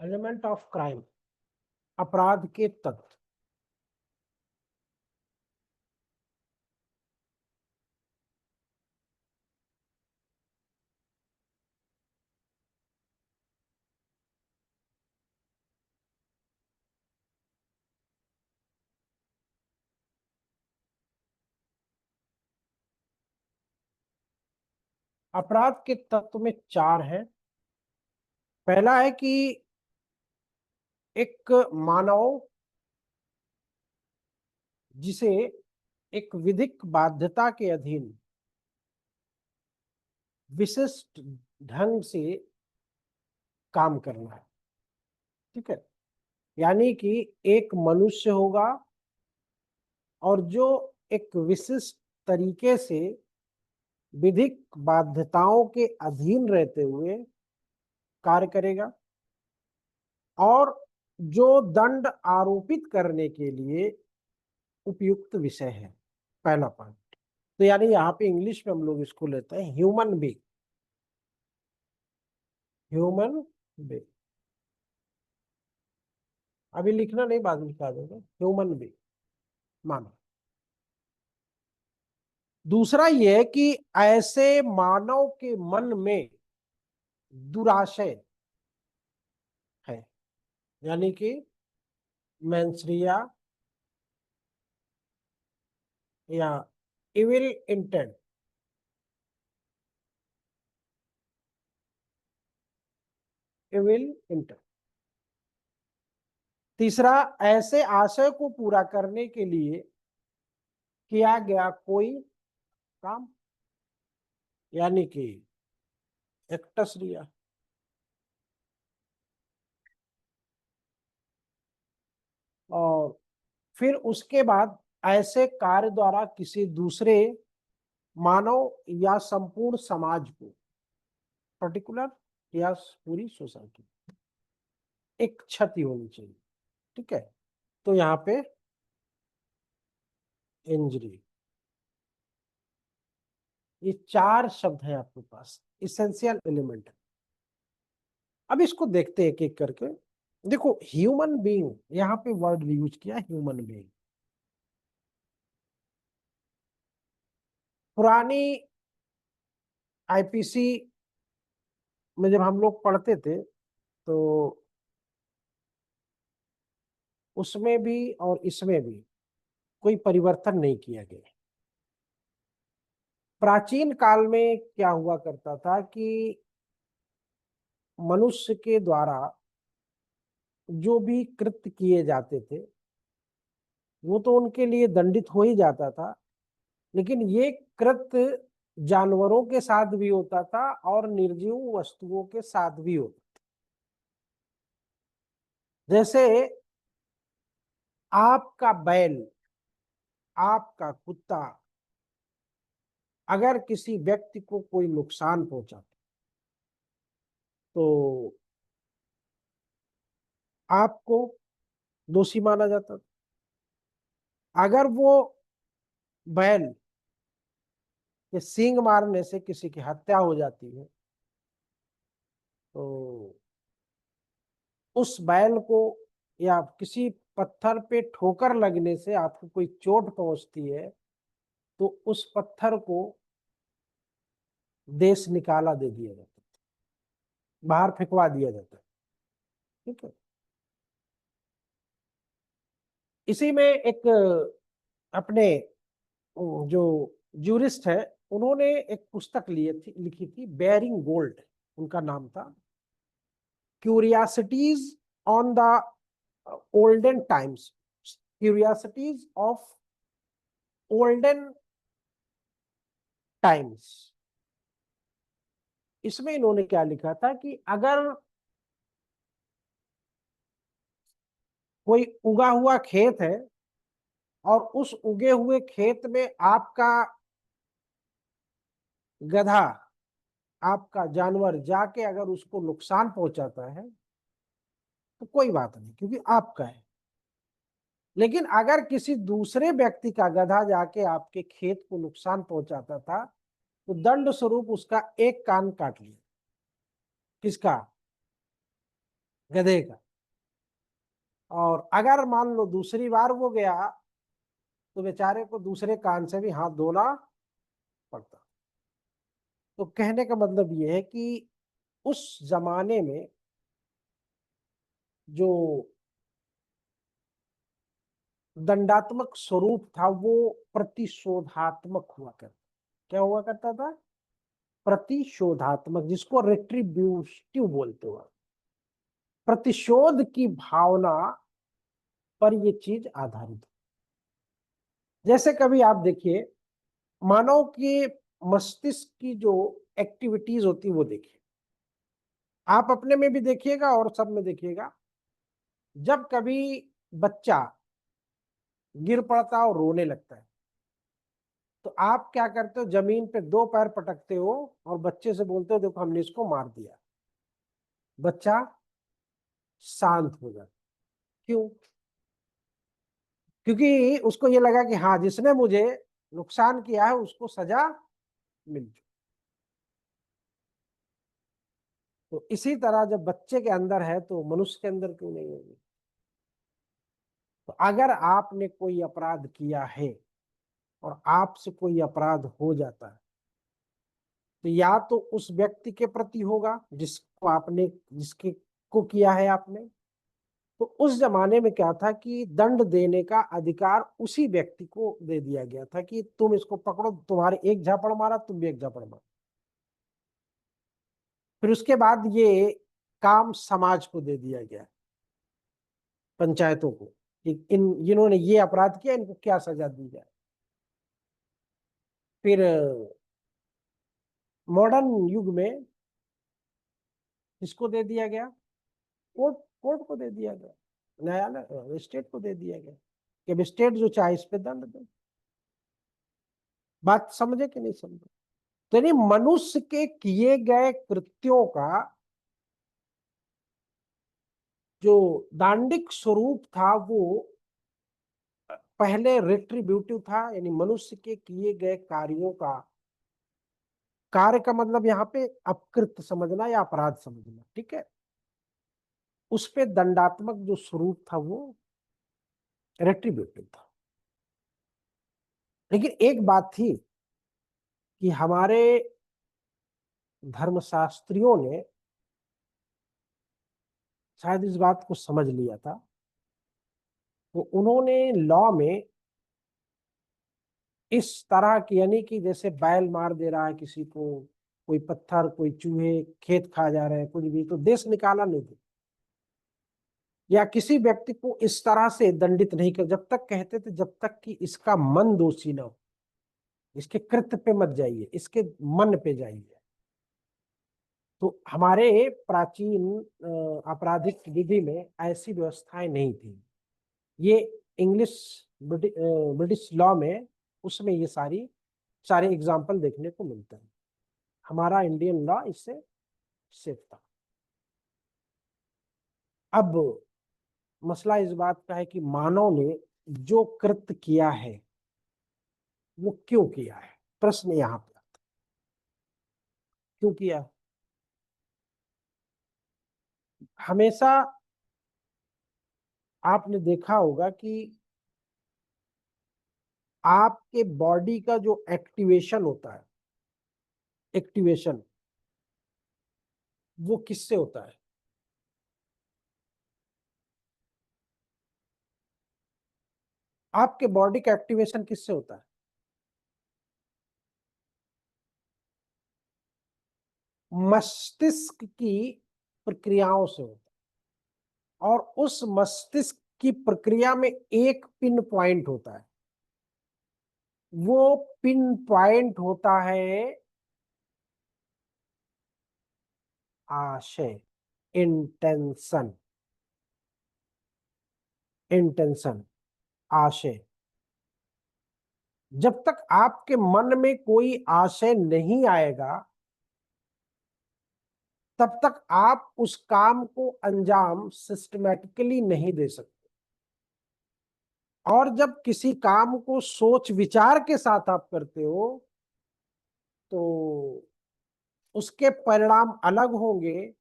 Element of crime, अपराध के तत्व। अपराध के तत्व में चार हैं। पहला है कि एक मानव जिसे एक विधिक बाध्यता के अधीन विशिष्ट ढंग से काम करना है। ठीक है, यानी कि एक मनुष्य होगा और जो एक विशिष्ट तरीके से विधिक बाध्यताओं के अधीन रहते हुए कार्य करेगा और जो दंड आरोपित करने के लिए उपयुक्त विषय है। पहला पॉइंट। तो यानी यहाँ पे इंग्लिश में हम लोग इसको लेते हैं ह्यूमन बीइंग। ह्यूमन बीइंग अभी लिखना नहीं, बाद में लिखा देगा। ह्यूमन बीइंग मानव। दूसरा यह है कि ऐसे मानव के मन में दुराशय है, यानी कि मैंसरिया या इविल इंटेंट। Evil intent. तीसरा, ऐसे आशय को पूरा करने के लिए किया गया कोई काम, यानी कि एक्टस रिया। और फिर उसके बाद ऐसे कार्य द्वारा किसी दूसरे मानव या संपूर्ण समाज को, पर्टिकुलर या पूरी सोसाइटी, एक क्षति होनी चाहिए। ठीक है, तो यहाँ पे इंजरी, ये चार शब्द है आपके पास, इसेंशियल एलिमेंट। अब इसको देखते हैं एक एक करके। देखो, ह्यूमन बीइंग, यहाँ पे वर्ड यूज किया ह्यूमन बीइंग। पुरानी आईपीसी में जब हम लोग पढ़ते थे तो उसमें भी और इसमें भी कोई परिवर्तन नहीं किया गया। प्राचीन काल में क्या हुआ करता था कि मनुष्य के द्वारा जो भी कृत्य किए जाते थे वो तो उनके लिए दंडित हो ही जाता था, लेकिन ये कृत्य जानवरों के साथ भी होता था और निर्जीव वस्तुओं के साथ भी होता था। जैसे आपका बैल, आपका कुत्ता अगर किसी व्यक्ति को कोई नुकसान पहुंचाता तो आपको दोषी माना जाता था। अगर वो बैल के सींग मारने से किसी की हत्या हो जाती है तो उस बैल को, या किसी पत्थर पे ठोकर लगने से आपको कोई चोट पहुंचती है तो उस पत्थर को देश निकाला दे दिया जाता है, बाहर फेंकवा दिया जाता है। ठीक है, इसी में एक अपने जो जूरिस्ट है उन्होंने एक पुस्तक लिखी थी, बेयरिंग गोल्ड उनका नाम था। Curiosities on the olden times, curiosities of olden times. इसमें इन्होंने क्या लिखा था कि अगर कोई उगा हुआ खेत है और उस उगे हुए खेत में आपका गधा, आपका जानवर जाके अगर उसको नुकसान पहुंचाता है तो कोई बात नहीं, क्योंकि आपका है। लेकिन अगर किसी दूसरे व्यक्ति का गधा जाके आपके खेत को नुकसान पहुंचाता था तो दंड स्वरूप उसका एक कान काट लिया। किसका? गधे का। और अगर मान लो दूसरी बार वो गया तो बेचारे को दूसरे कान से भी हाथ धोना पड़ता। तो कहने का मतलब ये है कि उस जमाने में जो दंडात्मक स्वरूप था वो प्रतिशोधात्मक हुआ करता। क्या हुआ करता था? प्रतिशोधात्मक, जिसको रेट्रिब्यूटिव बोलते हो। प्रतिशोध की भावना पर ये चीज आधारित है। जैसे कभी आप देखिए, मानव के मस्तिष्क की जो एक्टिविटीज होती है वो देखिए, आप अपने में भी देखिएगा और सब में देखिएगा। जब कभी बच्चा गिर पड़ता है और रोने लगता है तो आप क्या करते हो? जमीन पे दो पैर पटकते हो और बच्चे से बोलते हो देखो हमने इसको मार दिया। बच्चा शांत हो जाता। क्यों? क्योंकि उसको ये लगा कि हाँ, जिसने मुझे नुकसान किया है उसको सजा मिल चुकी। तो इसी तरह जब बच्चे के अंदर है तो मनुष्य के अंदर क्यों नहीं होगी? तो अगर आपने कोई अपराध किया है और आपसे कोई अपराध हो जाता है तो या तो उस व्यक्ति के प्रति होगा जिसको आपने, जिसके को किया है आपने। तो उस जमाने में क्या था कि दंड देने का अधिकार उसी व्यक्ति को दे दिया गया था कि तुम इसको पकड़ो, तुम्हारे एक झापड़ मारा, तुम भी एक झापड़ मारो। फिर उसके बाद ये काम समाज को दे दिया गया, पंचायतों को, कि इन जिन्होंने ये अपराध किया इनको क्या सजा दी जाए। फिर मॉडर्न युग में किसको दे दिया गया? कोर्ट। कोर्ट को दे दिया गया, न्यायालय, स्टेट को दे दिया गया कि अब स्टेट जो चाहे इस पे दंड दे। बात समझे कि नहीं समझे? तो यानी मनुष्य के किए गए कृत्यों का जो दांडिक स्वरूप था वो पहले रेट्रिब्यूटिव था, यानी मनुष्य के किए गए कार्यों का, कार्य का मतलब यहाँ पे अपकृत समझना या अपराध समझना, ठीक है, उस पे दंडात्मक जो स्वरूप था वो रेट्रिब्यूटिव था। लेकिन एक बात थी कि हमारे धर्मशास्त्रियों ने शायद इस बात को समझ लिया था, तो उन्होंने लॉ में इस तरह की, यानी कि जैसे बैल मार दे रहा है किसी को, कोई पत्थर, कोई चूहे खेत खा जा रहे हैं, कुछ भी, तो देश निकाला नहीं दे, या किसी व्यक्ति को इस तरह से दंडित नहीं कर, जब तक कहते थे जब तक कि इसका मन दोषी न हो। इसके कृत्य पे मत जाइए, इसके मन पे जाइए। तो हमारे प्राचीन आपराधिक विधि में ऐसी व्यवस्थाएं नहीं थी। ये इंग्लिश ब्रिटिश लॉ में, उसमें ये सारे एग्जाम्पल देखने को मिलते हैं। हमारा इंडियन लॉ इससे सेफ था। अब मसला इस बात का है कि मानव ने जो कृत्य किया है वो क्यों किया है? प्रश्न यहाँ पे आता है, क्यों किया है? हमेशा आपने देखा होगा कि आपके बॉडी का जो एक्टिवेशन होता है, एक्टिवेशन वो किससे होता है? आपके बॉडी का एक्टिवेशन किससे होता है? मस्तिष्क की प्रक्रियाओं से होता है। और उस मस्तिष्क की प्रक्रिया में एक पिन पॉइंट होता है, वो पिन पॉइंट होता है आशय, इंटेंशन। इंटेंशन, आशय। जब तक आपके मन में कोई आशय नहीं आएगा तब तक आप उस काम को अंजाम सिस्टमैटिकली नहीं दे सकते। और जब किसी काम को सोच विचार के साथ आप करते हो तो उसके परिणाम अलग होंगे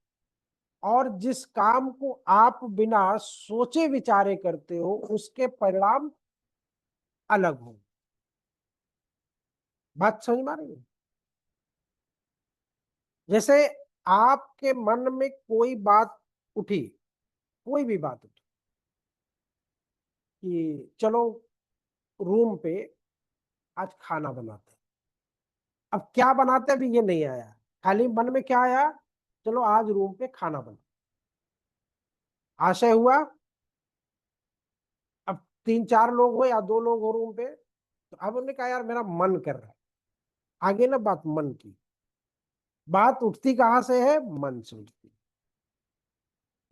और जिस काम को आप बिना सोचे विचारे करते हो उसके परिणाम अलग हो। बात समझ में आ रही है? जैसे आपके मन में कोई बात उठी, कोई भी बात उठी कि चलो रूम पे आज खाना बनाते हैं। अब क्या बनाते हैं अभी ये नहीं आया, खाली मन में क्या आया, चलो आज रूम पे खाना बना। आशय हुआ। अब 3-4 लोग हो या 2 लोग हो रूम पे, तो अब उन्होंने कहा यार मेरा मन कर रहा है। आगे ना बात मन की, बात उठती कहां से है, मन से उठती।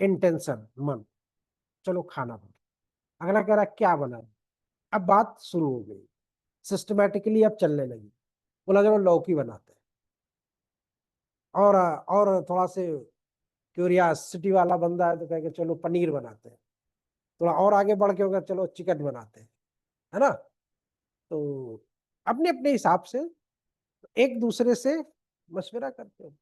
इंटेंशन मन, चलो खाना बना। अगला कह रहा है क्या बना। अब बात शुरू हो गई, सिस्टमेटिकली अब चलने लगी। बोला चलो लौकी बनाते हैं। और थोड़ा से क्यूरियासिटी वाला बंदा है तो कह के चलो पनीर बनाते हैं। थोड़ा और आगे बढ़ के होगा, चलो चिकन बनाते हैं, है ना। तो अपने अपने हिसाब से एक दूसरे से मशवरा करते हैं।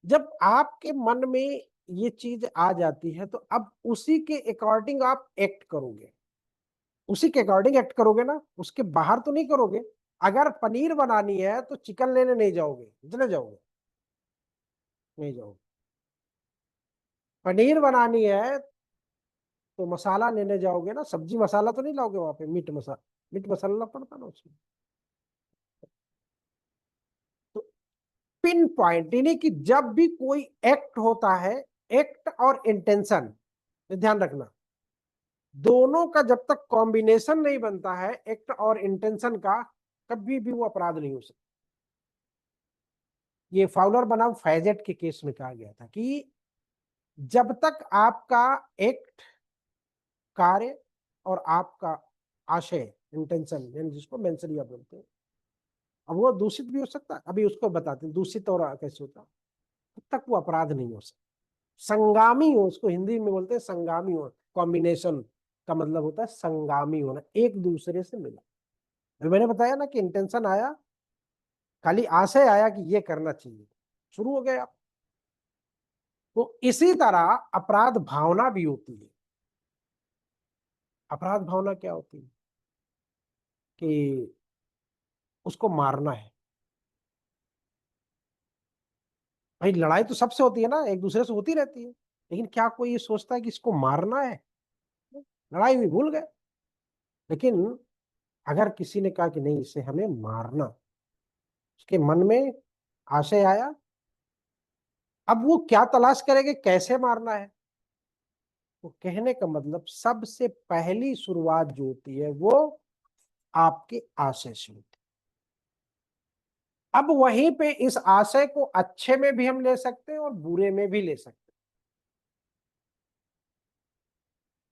जब आपके मन में ये चीज आ जाती है तो अब उसी के अकॉर्डिंग आप एक्ट करोगे। उसी के अकॉर्डिंग एक्ट करोगे ना, उसके बाहर तो नहीं करोगे। अगर पनीर बनानी है तो चिकन लेने नहीं जाओगे, चले जाओगे, नहीं जाओगे। पनीर बनानी है तो मसाला लेने जाओगे ना, सब्जी मसाला तो नहीं लाओगे वहां पे, मीट मसाला, मीट मसाला पड़ता ना उसमें। तो पिन पॉइंट यानी कि जब भी कोई एक्ट होता है, एक्ट और इंटेंशन, ध्यान रखना, दोनों का जब तक कॉम्बिनेशन नहीं बनता है एक्ट और इंटेंशन का, कभी भी वो अपराध नहीं हो सकता। ये फाउलर बनाम फैजेट के केस में कहा गया था कि जब तक आपका एक्ट, कार्य और आपका आशय, इंटेंशन, यानी जिसको मेंशरिया बोलते हैं, अब वो दूषित भी हो सकता है, अभी उसको बताते हैं दूषित और कैसे होता है, तब तक वो अपराध नहीं हो सकता। संगामी हो, उसको हिंदी में बोलते हैं संगामी हो। कॉम्बिनेशन का मतलब होता है संगामी होना, एक दूसरे से मिला। अभी मैंने बताया ना कि इंटेंशन आया, खाली आशय आया कि ये करना चाहिए, शुरू हो गया। तो इसी तरह अपराध भावना भी होती है। अपराध भावना क्या होती है कि उसको मारना है। भाई लड़ाई तो सबसे होती है ना, एक दूसरे से होती रहती है, लेकिन क्या कोई ये सोचता है कि इसको मारना है। लड़ाई हुई भूल गए। लेकिन अगर किसी ने कहा कि नहीं इसे हमें मारना, उसके मन में आशय आया, अब वो क्या तलाश करेंगे, कैसे मारना है। तो कहने का मतलब सबसे पहली शुरुआत जो होती है वो आपके आशय से होती है। अब वहीं पे इस आशय को अच्छे में भी हम ले सकते हैं और बुरे में भी ले सकते हैं।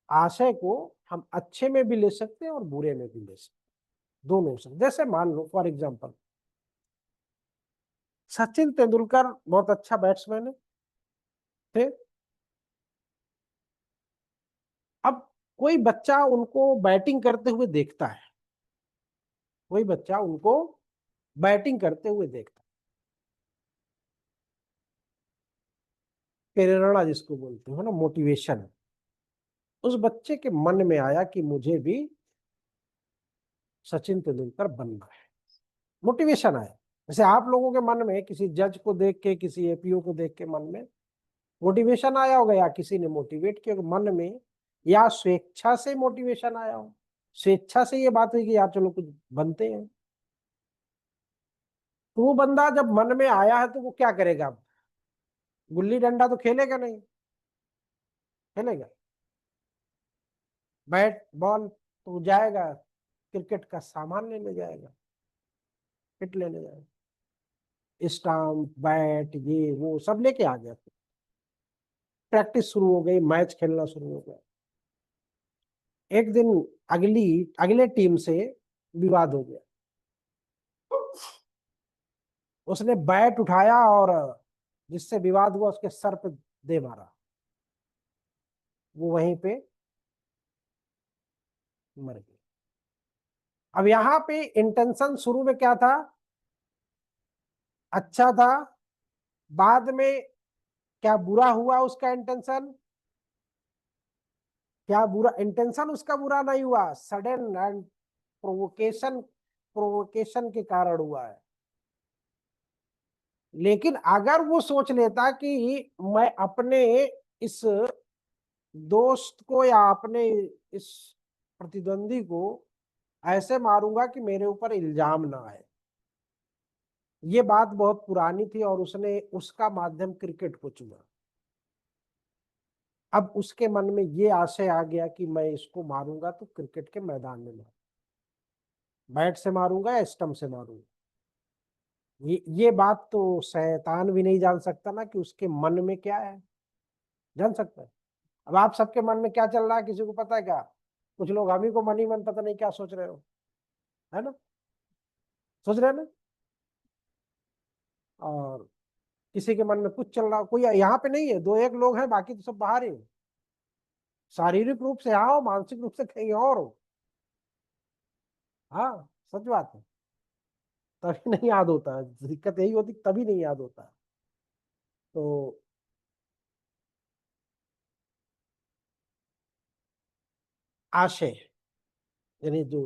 आशय को हम अच्छे में भी ले सकते हैं और बुरे में भी ले सकते हैं, दोनों हो सकते। जैसे मान लो फॉर एग्जांपल, सचिन तेंदुलकर बहुत अच्छा बैट्समैन है, थे। अब कोई बच्चा उनको बैटिंग करते हुए देखता है, कोई बच्चा उनको बैटिंग करते हुए देखता है, प्रेरणा जिसको बोलते हो ना, मोटिवेशन, उस बच्चे के मन में आया कि मुझे भी सचिन तेंदुलकर बनना है। मोटिवेशन आया। जैसे आप लोगों के मन में किसी जज को देख के, किसी एपीओ को देख के मन में मोटिवेशन आया होगा, या किसी ने मोटिवेट किया मन में, या स्वेच्छा से मोटिवेशन आया हो, स्वेच्छा से ये बात हुई कि यार चलो कुछ बनते हैं। तो वो बंदा जब मन में आया है तो वो क्या करेगा, अब गुल्ली डंडा तो खेलेगा नहीं, खेलेगा बैट बॉल तो जाएगा, क्रिकेट का सामान लेने जाएगा, किट लेने जाएगा, स्टाम्प बैट ये वो सब लेके आ गया। प्रैक्टिस शुरू हो गई, मैच खेलना शुरू हो गया। एक दिन अगले टीम से विवाद हो गया, उसने बैट उठाया और जिससे विवाद हुआ उसके सर पे दे मारा, वो वहीं पे मर गया। अब यहाँ पे इंटेंशन शुरू में क्या था, अच्छा था, बाद में क्या बुरा हुआ उसका इंटेंशन? क्या बुरा इंटेंशन उसका बुरा नहीं हुआ, सडन एंड प्रोवोकेशन, प्रोवोकेशन के कारण हुआ है। लेकिन अगर वो सोच लेता कि मैं अपने इस दोस्त को या अपने इस प्रतिद्वंदी को ऐसे मारूंगा कि मेरे ऊपर इल्जाम ना आए, ये बात बहुत पुरानी थी और उसने उसका माध्यम क्रिकेट को चुना। अब उसके मन में ये आशय आ गया कि मैं इसको मारूंगा तो क्रिकेट के मैदान में मारूंगा, बैट से मारूंगा या स्टंप से मारूंगा। ये बात तो शैतान भी नहीं जान सकता ना कि उसके मन में क्या है, जान सकता है? अब आप सबके मन में क्या चल रहा है किसी को पता है क्या? कुछ लोग हम ही को मन ही मन पता नहीं क्या सोच रहे हो, है ना? सोच रहे हैं ना? और किसी के मन में कुछ चल रहा हो, कोई यहाँ पे नहीं है, दो एक लोग हैं, बाकी तो सब बाहर ही हैं। शारीरिक रूप से यहाँ हो, मानसिक रूप से कहीं और हो। हाँ, सच बात है। तभी नहीं याद होता है, दिक्कत यही होती, तभी नहीं याद होता। तो आशय यानी जो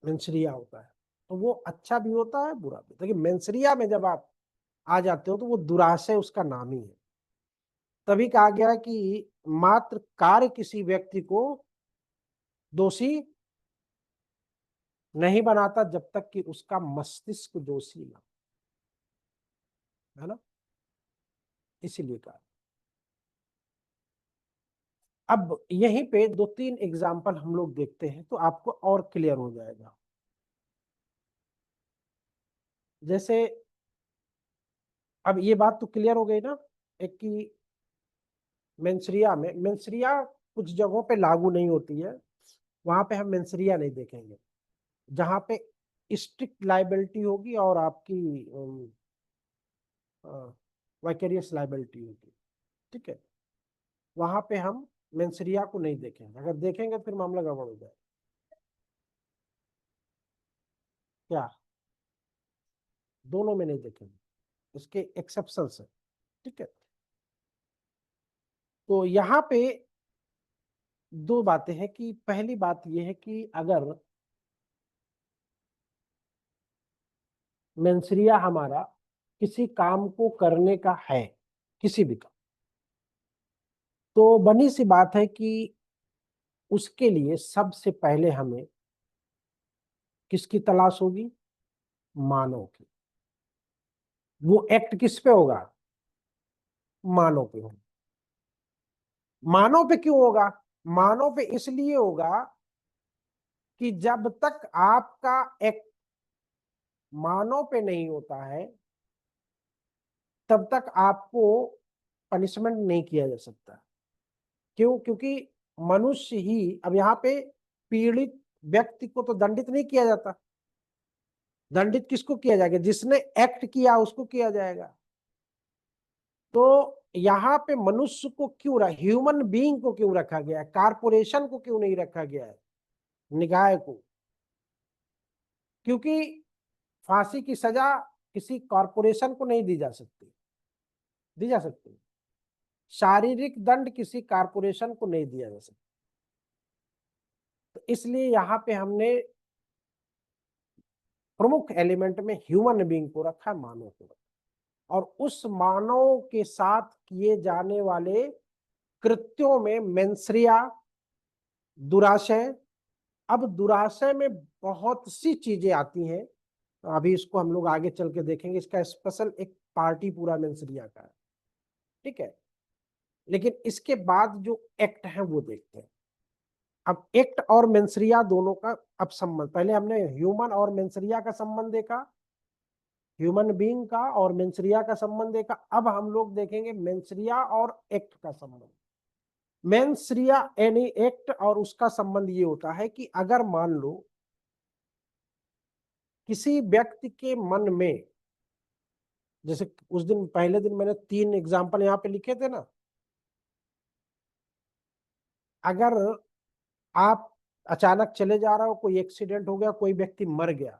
मेंसरिया होता है, तो वो अच्छा भी होता है बुरा भी। लेकिन मेंसरिया में जब आप आ जाते हो तो वो दुराशय उसका नाम ही है। तभी कहा गया कि मात्र कार्य किसी व्यक्ति को दोषी नहीं बनाता जब तक कि उसका मस्तिष्क दोषी ना, है ना? इसीलिए कहा। अब यहीं पे दो तीन एग्जाम्पल हम लोग देखते हैं तो आपको और क्लियर हो जाएगा। जैसे अब ये बात तो क्लियर हो गई ना, एक कि मेंसरिया कुछ जगहों पे लागू नहीं होती है, वहां पे हम मेंसरिया नहीं देखेंगे। जहां पे स्ट्रिक्ट लाइबिलिटी होगी और आपकी वाइकेरियस लाइबिलिटी होगी, ठीक है, वहां पे हम मेंसरिया को नहीं देखेंगे। अगर देखेंगे फिर मामला गड़बड़ हो जाएगा। क्या? दोनों में नहीं देखेंगे, इसके एक्सेप्शंस है, ठीक है। तो यहाँ पे दो बातें हैं कि पहली बात यह है कि अगर मेंसरिया हमारा किसी काम को करने का है, किसी भी काम, तो बनी सी बात है कि उसके लिए सबसे पहले हमें किसकी तलाश होगी? मानव की। वो एक्ट किस पे होगा? मानव पे होगा। मानव पे क्यों होगा? मानव पे इसलिए होगा कि जब तक आपका एक्ट मानव पे नहीं होता है तब तक आपको पनिशमेंट नहीं किया जा सकता। क्यों? क्योंकि मनुष्य ही, अब यहाँ पे पीड़ित व्यक्ति को तो दंडित नहीं किया जाता, दंडित किसको किया जाएगा? जिसने एक्ट किया उसको किया जाएगा। तो यहाँ पे मनुष्य को क्यों ह्यूमन बीइंग को क्यों रखा गया है, कारपोरेशन को क्यों नहीं रखा गया है, निकाय को? क्योंकि फांसी की सजा किसी कॉरपोरेशन को नहीं दी जा सकती, दी जा सकती। शारीरिक दंड किसी कारपोरेशन को नहीं दिया जा सकता। तो इसलिए यहाँ पे हमने प्रमुख एलिमेंट में ह्यूमन बीइंग को रखा, मानव को रखा, और उस मानव के साथ किए जाने वाले कृत्यों में मेंसरिया, दुराशय। अब दुराशय में बहुत सी चीजें आती हैं, तो अभी इसको हम लोग आगे चल के देखेंगे, इसका स्पेशल एक पार्टी पूरा मेंसरिया का है, ठीक है। लेकिन इसके बाद जो एक्ट है वो देखते हैं। अब एक्ट और मेंसरिया दोनों का अब संबंध, पहले हमने ह्यूमन और मेंसरिया का संबंध देखा, ह्यूमन बीइंग का और मेंसरिया का संबंध देखा। अब हम लोग देखेंगे मेंसरिया और एक्ट का संबंध। मेंसरिया यानी एक्ट और उसका संबंध ये होता है कि अगर मान लो किसी व्यक्ति के मन में, जैसे उस दिन पहले दिन मैंने 3 एग्जाम्पल यहाँ पे लिखे थे ना, अगर आप अचानक चले जा रहे हो, कोई एक्सीडेंट हो गया, कोई व्यक्ति मर गया,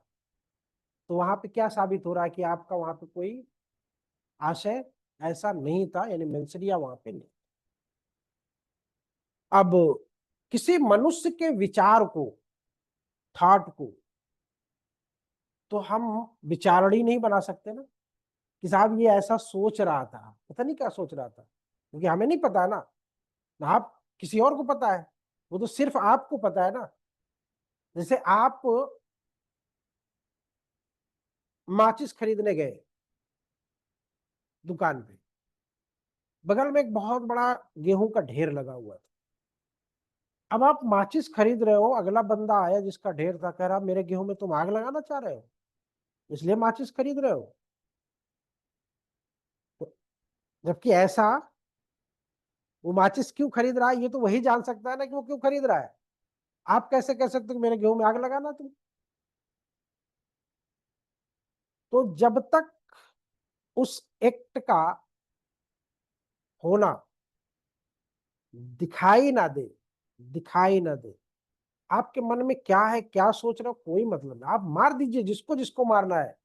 तो वहां पे क्या साबित हो रहा है कि आपका वहां पे कोई आशय ऐसा नहीं था, यानी मेंसरिया वहां पे नहीं। अब किसी मनुष्य के विचार को, थॉट को, तो हम विचारणी नहीं बना सकते ना कि साहब ये ऐसा सोच रहा था, पता नहीं क्या सोच रहा था, क्योंकि हमें नहीं पता ना। ना आप, किसी और को पता है, वो तो सिर्फ आपको पता है ना। जैसे आप माचिस खरीदने गए दुकान पे, बगल में एक बहुत बड़ा गेहूं का ढेर लगा हुआ था। अब आप माचिस खरीद रहे हो, अगला बंदा आया जिसका ढेर था, कह रहा मेरे गेहूं में तुम आग लगाना चाह रहे हो, इसलिए माचिस खरीद रहे हो। तो जबकि ऐसा, वो माचिस क्यों खरीद रहा है ये तो वही जान सकता है ना कि वो क्यों खरीद रहा है। आप कैसे कह सकते हो कि मेरे गेहूं में आग लगाना तुम। तो जब तक उस एक्ट का होना दिखाई ना दे, दिखाई ना दे, आपके मन में क्या है, क्या सोच रहे हो, कोई मतलब नहीं। आप मार दीजिए जिसको जिसको मारना है,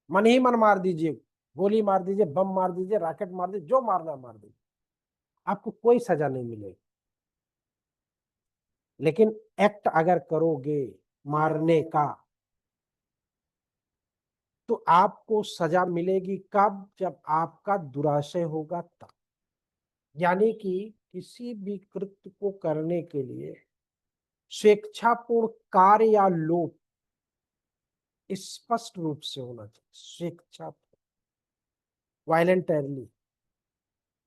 मन ही मन मार दीजिए, गोली मार दीजिए, बम मार दीजिए, रॉकेट मार दीजिए, जो मारना है मार दीजिए, आपको कोई सजा नहीं मिलेगी। लेकिन एक्ट अगर करोगे मारने का, तो आपको सजा मिलेगी कब? जब आपका दुराशय होगा तब। यानी कि किसी भी कृत्य को करने के लिए स्वेच्छापूर्ण कार्य या लोभ स्पष्ट रूप से होना चाहिए। स्वेच्छा, वायलेंटरली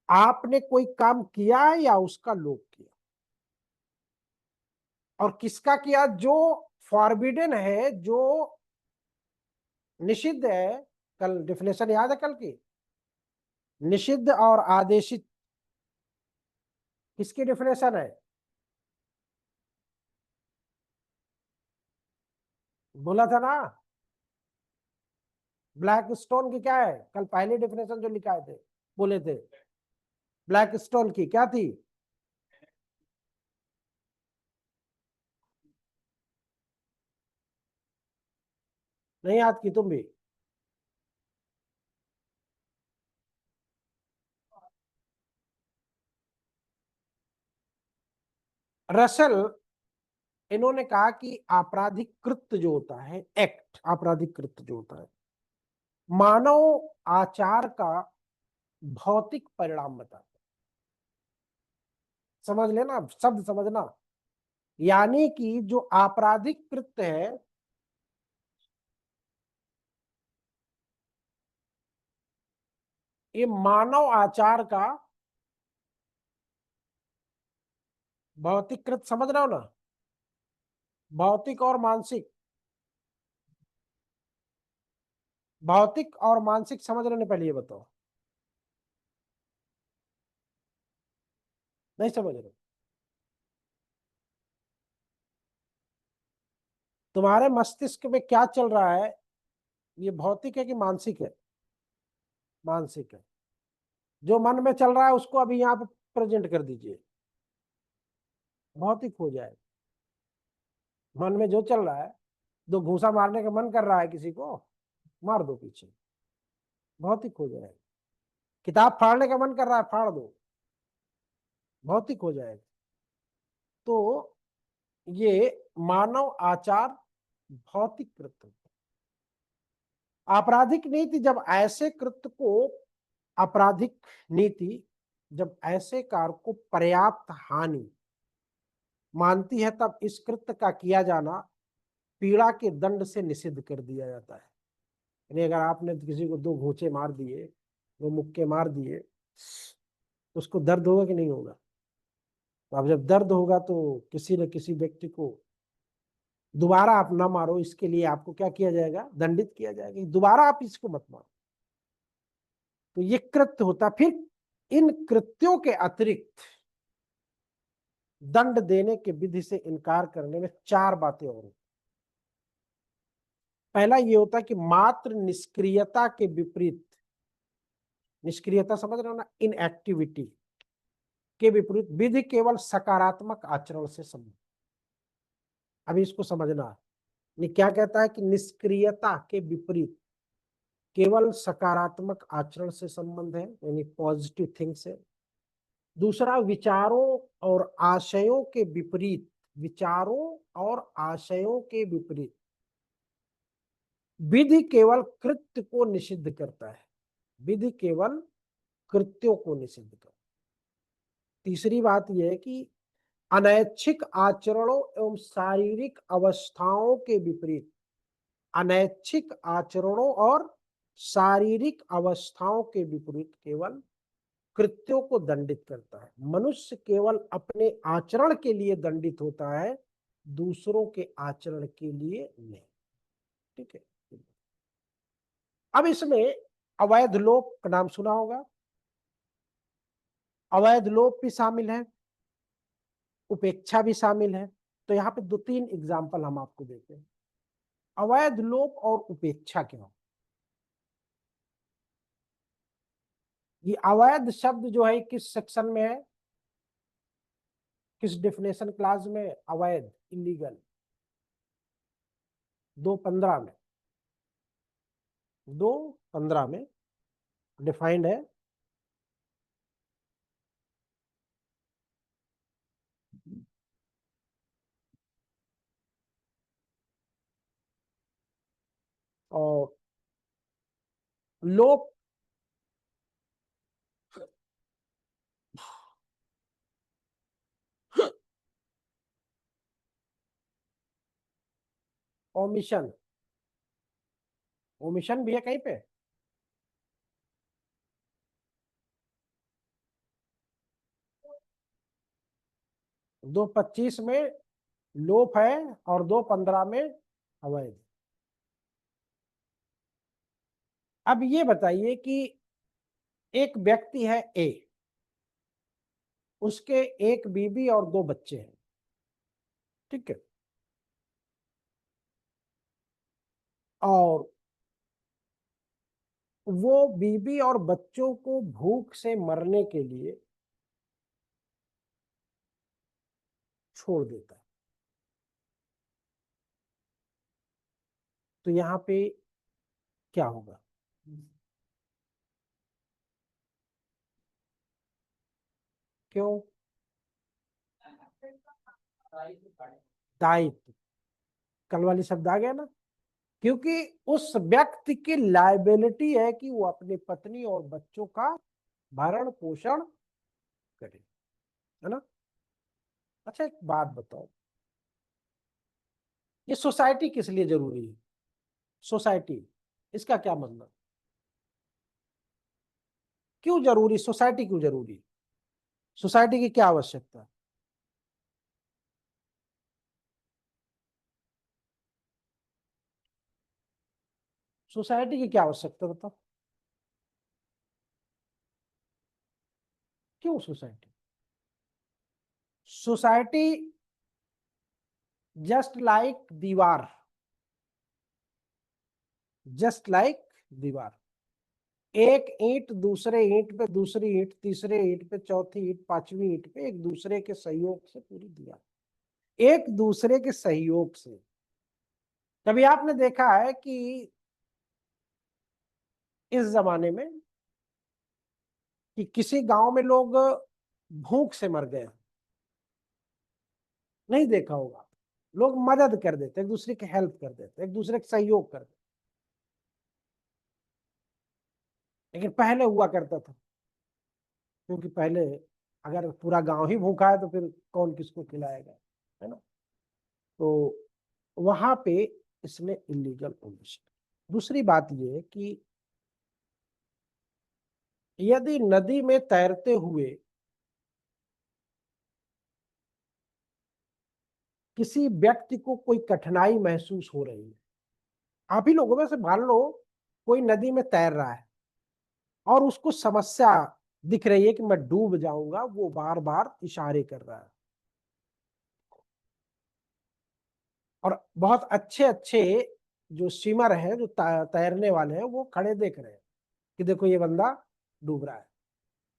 आपने कोई काम किया है या उसका लोभ किया, और किसका किया? जो फॉरबिडन है, जो निषिद्ध है। कल डिफिनेशन याद है कल की? निषिद्ध और आदेशित किसकी डिफिनेशन है? बोला था ना। ब्लैक स्टोन की क्या है? कल पहली डिफिनेशन जो लिखाए थे, बोले थे, ब्लैक स्टोन की क्या थी? नहीं याद की तुम भी? रसल, इन्होंने कहा कि आपराधिक कृत्य जो होता है, एक्ट, आपराधिक कृत्य जो होता है, मानव आचार का भौतिक परिणाम बताता है। समझ लेना, शब्द समझना। यानी कि जो आपराधिक कृत्य है, ये मानव आचार का भौतिक कृत्य, समझ रहे हो ना? भौतिक और मानसिक, भौतिक और मानसिक समझ रहे हो? पहले ये बताओ, नहीं समझ रहे? तुम्हारे मस्तिष्क में क्या चल रहा है, ये भौतिक है कि मानसिक है? मानसिक है। जो मन में चल रहा है उसको अभी यहाँ पे प्रेजेंट कर दीजिए, भौतिक हो जाए। मन में जो चल रहा है, दो घूंसा मारने का मन कर रहा है किसी को, मार दो पीछे, भौतिक हो जाएगा। किताब फाड़ने का मन कर रहा है, फाड़ दो, भौतिक हो जाएगा। तो ये मानव आचार भौतिक कृत्य। आपराधिक नीति जब ऐसे कृत्य को, आपराधिक नीति जब ऐसे कार्य को पर्याप्त हानि मानती है, तब इस कृत्य का किया जाना पीड़ा के दंड से निषिद्ध कर दिया जाता है। यानी अगर आपने किसी को दो घूंचे मार दिए, दो मुक्के मार दिए, तो उसको दर्द होगा कि नहीं होगा? तो अब जब दर्द होगा तो किसी न किसी व्यक्ति को दोबारा आप ना मारो, इसके लिए आपको क्या किया जाएगा? दंडित किया जाएगा, दोबारा आप इसको मत मारो। तो ये कृत्य होता। फिर इन कृत्यों के अतिरिक्त दंड देने के विधि से इनकार करने में चार बातें और होती। पहला ये होता है कि मात्र निष्क्रियता के विपरीत, निष्क्रियता समझ रहे हो ना, इनएक्टिविटी के विपरीत विधि केवल सकारात्मक आचरण से संबंधित। अभी इसको समझना है। ये क्या कहता है कि निष्क्रियता के विपरीत केवल सकारात्मक आचरण से संबंध है, यानी पॉजिटिव थिंग्स है। दूसरा, विचारों और आशयों के विपरीत, विचारों और आशयों के विपरीत। विधि केवल कृत्य को निषिद्ध करता है, विधि केवल कृत्यों को निषिद्ध करता है। तीसरी बात यह है कि अनैच्छिक आचरणों एवं शारीरिक अवस्थाओं के विपरीत, अनैच्छिक आचरणों और शारीरिक अवस्थाओं के विपरीत केवल कृत्यों को दंडित करता है। मनुष्य केवल अपने आचरण के लिए दंडित होता है, दूसरों के आचरण के लिए नहीं। ठीक है। अब इसमें अवैध लोप का नाम सुना होगा, अवैध लोप भी शामिल है, उपेक्षा भी शामिल है। तो यहाँ पे 2-3 एग्जाम्पल हम आपको देते हैं। अवैध लोप और उपेक्षा क्या हो? ये अवैध शब्द जो है किस सेक्शन में है, किस डेफिनेशन क्लास में? अवैध, इलीगल, 2:15 में, 2:15 में डिफाइंड है। और लोप ओमिशन, ओमिशन भी है कहीं पे? 2:25 में लोप है और 2:15 में अवैध। अब ये बताइए कि एक व्यक्ति है ए, उसके एक बीबी और 2 बच्चे हैं। ठीक है। और वो बीबी और बच्चों को भूख से मरने के लिए छोड़ देता है। तो यहाँ पे क्या होगा? क्यों? दायित्व, कल वाली शब्द आ गया ना, क्योंकि उस व्यक्ति की लायबिलिटी है कि वो अपनी पत्नी और बच्चों का भरण पोषण करे, है ना। अच्छा, एक बात बताओ, ये सोसाइटी किस लिए जरूरी है? सोसाइटी, इसका क्या मतलब? क्यों जरूरी, सोसाइटी क्यों जरूरी? सोसाइटी की क्या आवश्यकता है? सोसाइटी की क्या आवश्यकता बताओ? क्यों सोसाइटी? सोसाइटी जस्ट लाइक दीवार, जस्ट लाइक दीवार, एक ईंट दूसरे ईंट पे, दूसरी ईंट तीसरे ईंट पे, चौथी ईंट पांचवी ईंट पे, एक दूसरे के सहयोग से पूरी दीवार, एक दूसरे के सहयोग से। कभी आपने देखा है कि इस जमाने में कि किसी गांव में लोग भूख से मर गए? नहीं देखा होगा। लोग मदद कर देते, एक दूसरे की हेल्प कर देते, एक दूसरे का सहयोग कर देते। लेकिन पहले हुआ करता था, क्योंकि पहले अगर पूरा गांव ही भूखा है तो फिर कौन किसको खिलाएगा, है ना। तो वहां पे इसमें इलीगल ओमिशन। दूसरी बात यह है कि यदि नदी में तैरते हुए किसी व्यक्ति को कोई कठिनाई महसूस हो रही है, आप ही लोगों में से मान लो कोई नदी में तैर रहा है और उसको समस्या दिख रही है कि मैं डूब जाऊंगा, वो बार बार इशारे कर रहा है, और बहुत अच्छे अच्छे जो स्विमर हैं, जो तैरने वाले हैं, वो खड़े देख रहे हैं कि देखो ये बंदा डूब रहा है,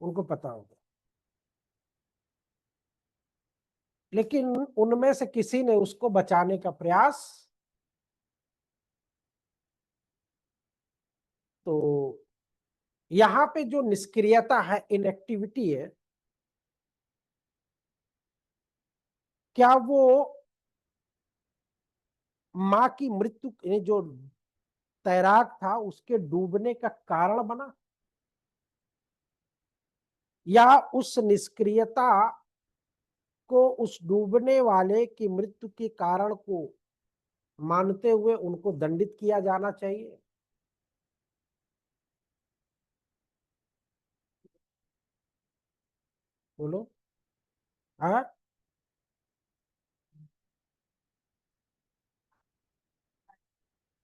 उनको पता होगा। लेकिन उनमें से किसी ने उसको बचाने का प्रयास तो यहां पे जो निष्क्रियता है, इनएक्टिविटी है, क्या वो माँ की मृत्यु, जो तैराक था उसके डूबने का कारण बना, या उस निष्क्रियता को उस डूबने वाले की मृत्यु के कारण को मानते हुए उनको दंडित किया जाना चाहिए? बोलो। हाँ,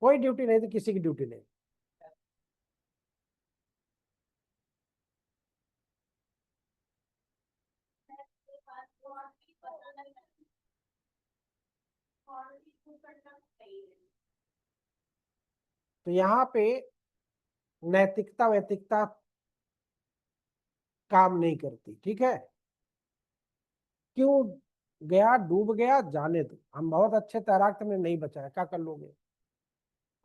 कोई ड्यूटी नहीं थी, किसी की ड्यूटी नहीं। तो यहाँ पे नैतिकता वैतिकता काम नहीं करती, ठीक है। क्यों गया, डूब गया, जाने दो, हम बहुत अच्छे तैराक थे, नहीं बचाया, क्या कर लोगे?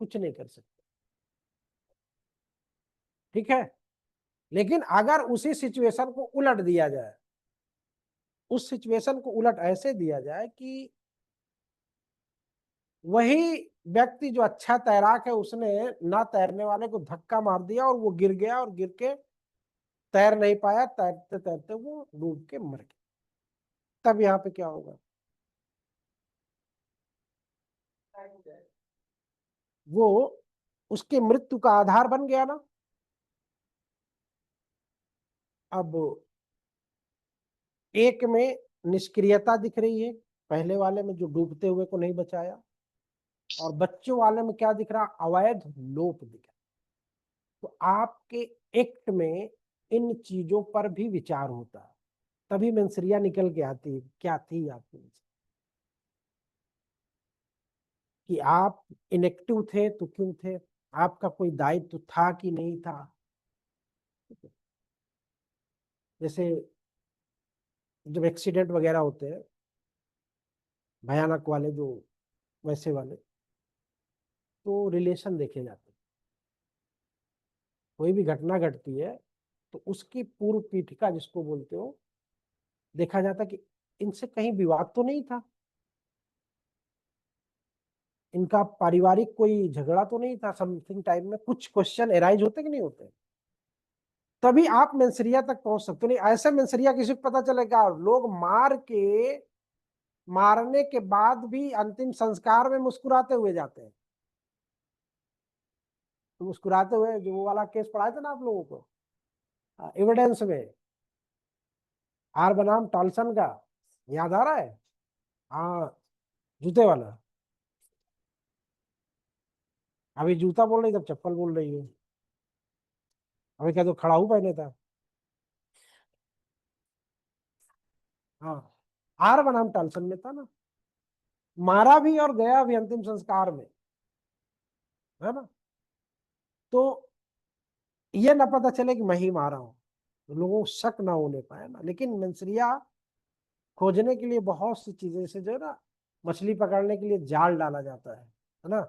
कुछ नहीं कर सकते, ठीक है। लेकिन अगर उसी सिचुएशन को उलट दिया जाए, उस सिचुएशन को उलट ऐसे दिया जाए कि वही व्यक्ति जो अच्छा तैराक है, उसने ना तैरने वाले को धक्का मार दिया और वो गिर गया, और गिर के तैर नहीं पाया, तैरते तैरते वो डूब के मर गया, तब यहाँ पे क्या होगा? वो उसके मृत्यु का आधार बन गया ना। अब एक में निष्क्रियता दिख रही है, पहले वाले में जो डूबते हुए को नहीं बचाया, और बच्चों वाले में क्या दिख रहा? अवैध लोप दिख रहा। तो आपके एक्ट में इन चीजों पर भी विचार होता है, तभी मंसरिया निकल के आती है। क्या थी आपकी कि आप इनेक्टिव थे तो क्यों थे, आपका कोई दायित्व था कि नहीं था? जैसे जब एक्सीडेंट वगैरह होते हैं भयानक वाले, जो वैसे वाले, तो रिलेशन देखे जाते हैं। कोई भी घटना घटती है तो उसकी पूर्व पीठिका जिसको बोलते हो, देखा जाता कि इनसे कहीं विवाद तो नहीं था, इनका पारिवारिक कोई झगड़ा तो नहीं था, समथिंग टाइम में कुछ क्वेश्चन एराइज होते कि नहीं होते, तभी आप मेंसरिया तक पहुंच सकते हो। नहीं ऐसे मेंसरिया किसी को पता चलेगा? लोग मारने के बाद भी अंतिम संस्कार में मुस्कुराते हुए जाते हैं। तो मुस्कुराते हुए, जो वो वाला केस पढ़ाया था ना आप लोगों को, एविडेंस में, आर बनाम टॉल्सन का, याद आ रहा है? हाँ, जूते वाला। अभी जूता बोल रही, तब चप्पल बोल रही है। अभी क्या तो खड़ा हूं पहने था। हाँ, आर बनाम टॉल्सन में था ना, मारा भी और गया भी अंतिम संस्कार में, है ना। तो ये ना पता चले कि मैं ही मारा हूं, तो लोगों को शक ना होने पाए ना। लेकिन मंसरिया खोजने के लिए बहुत सी चीजें से जो है ना, मछली पकड़ने के लिए जाल डाला जाता है ना।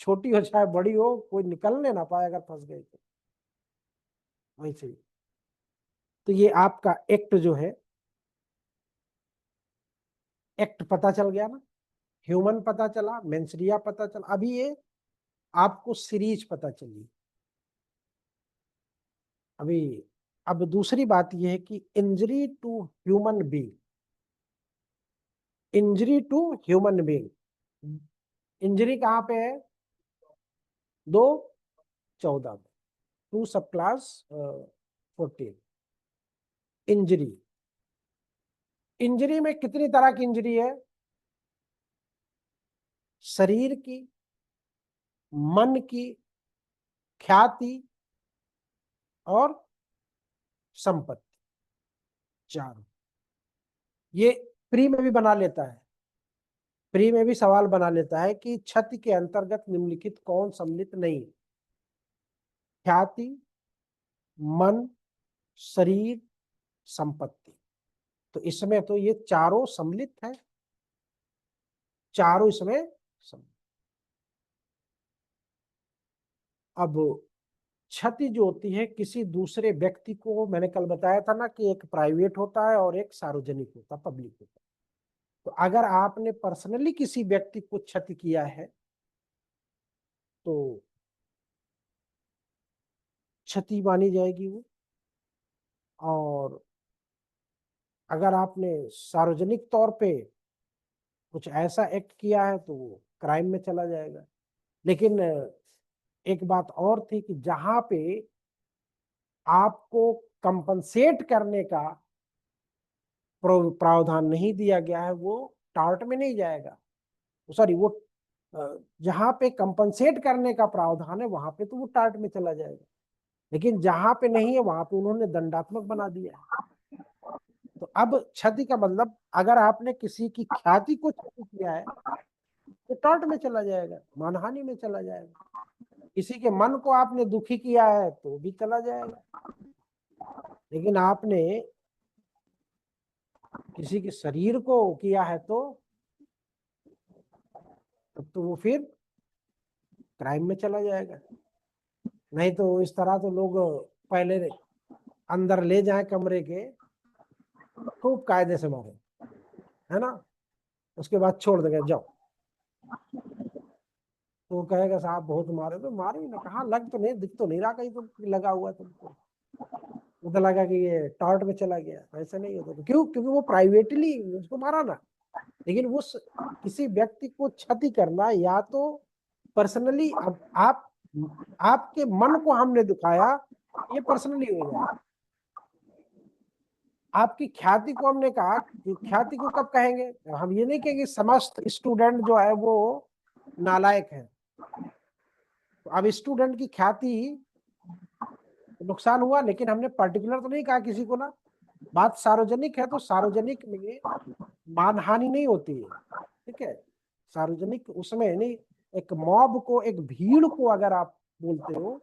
छोटी हो चाहे बड़ी हो, कोई निकलने ना पाए अगर फंस गई तो। वही चाहिए। तो ये आपका एक्ट जो है, एक्ट पता चल गया ना, ह्यूमन पता चला, मेंसरिया पता चला, अभी ये आपको सीरीज पता चली। अभी अब दूसरी बात यह है कि injury to human being, injury to human being, injury कहाँ पे है? 2:14 में, 2 सब क्लास 14। इंजरी, इंजरी में कितनी तरह की इंजरी है? शरीर की, मन की, ख्याति और संपत्ति, चारों। ये प्री में भी बना लेता है, प्री में भी सवाल बना लेता है कि क्षति के अंतर्गत निम्नलिखित कौन सम्मिलित नहीं है? ख्याति, मन, शरीर, संपत्ति। तो इसमें तो ये चारों सम्मिलित है, चारों इसमें सम्मिलित। अब क्षति जो होती है किसी दूसरे व्यक्ति को, मैंने कल बताया था ना कि एक प्राइवेट होता है और एक सार्वजनिक होता है, पब्लिक होता है। तो अगर आपने पर्सनली किसी व्यक्ति को क्षति किया है तो क्षति मानी जाएगी वो, और अगर आपने सार्वजनिक तौर पे कुछ ऐसा एक्ट किया है तो वो क्राइम में चला जाएगा। लेकिन एक बात और थी कि जहां पे आपको कंपनसेट करने का प्रावधान नहीं दिया गया है वो टार्ट में नहीं जाएगा। सॉरी, वो जहां पे कंपनसेट करने का प्रावधान है वहां पे तो वो टार्ट में चला जाएगा, लेकिन जहां पे नहीं है वहां पे उन्होंने दंडात्मक बना दिया है। तो अब क्षति का मतलब, अगर आपने किसी की ख्याति को क्षति किया है तो टार्ट में चला जाएगा, मानहानि में चला जाएगा। किसी के मन को आपने दुखी किया है तो भी चला जाएगा, लेकिन आपने किसी के शरीर को किया है तो तब तो वो फिर क्राइम में चला जाएगा। नहीं तो इस तरह तो लोग पहले अंदर ले जाए कमरे के, खूब कायदे से मारे, है ना, उसके बाद छोड़ देंगे जाओ। तो वो कहेगा साहब बहुत मारे, तो मारे ही ना, कहा लग तो नहीं, दिख तो नहीं रहा कहीं तो लगा हुआ तुमको, मुझे लगा कि ये टॉर्ट में चला गया। ऐसा नहीं होता। तो क्यों? क्योंकि वो प्राइवेटली उसको मारा ना। लेकिन उस किसी व्यक्ति को क्षति करना या तो पर्सनली, अब आपके मन को हमने दुखाया, ये पर्सनली हो जाए। आपकी ख्याति को हमने कहा कि ख्याति को कब कहेंगे? हम ये नहीं कहेंगे समस्त स्टूडेंट जो है वो नालायक है। तो अब स्टूडेंट की ख्याति नुकसान हुआ, लेकिन हमने पर्टिकुलर तो नहीं कहा किसी को ना। बात सार्वजनिक है तो सार्वजनिक में मानहानि नहीं होती है, ठीक है। सार्वजनिक उसमें नहीं, एक मॉब को, एक भीड़ को अगर आप बोलते हो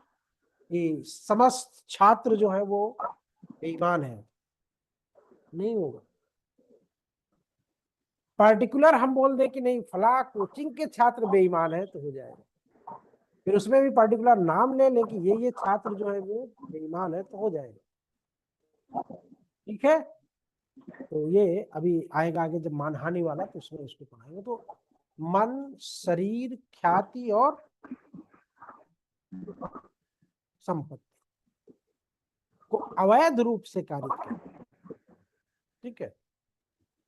कि समस्त छात्र जो है वो बेईमान है, नहीं होगा। पर्टिकुलर हम बोल दें कि नहीं फला कोचिंग के छात्र बेईमान है तो हो जाएगा। फिर उसमें भी पर्टिकुलर नाम ले लें कि ये छात्र जो है वो बेईमान है तो हो जाएगा, ठीक है। तो ये अभी आएगा आगे जब मानहानि वाला, तो उसमें उसको पढ़ाएंगे। तो मन, शरीर, ख्याति और संपत्ति को अवैध रूप से कारित किया, ठीक है।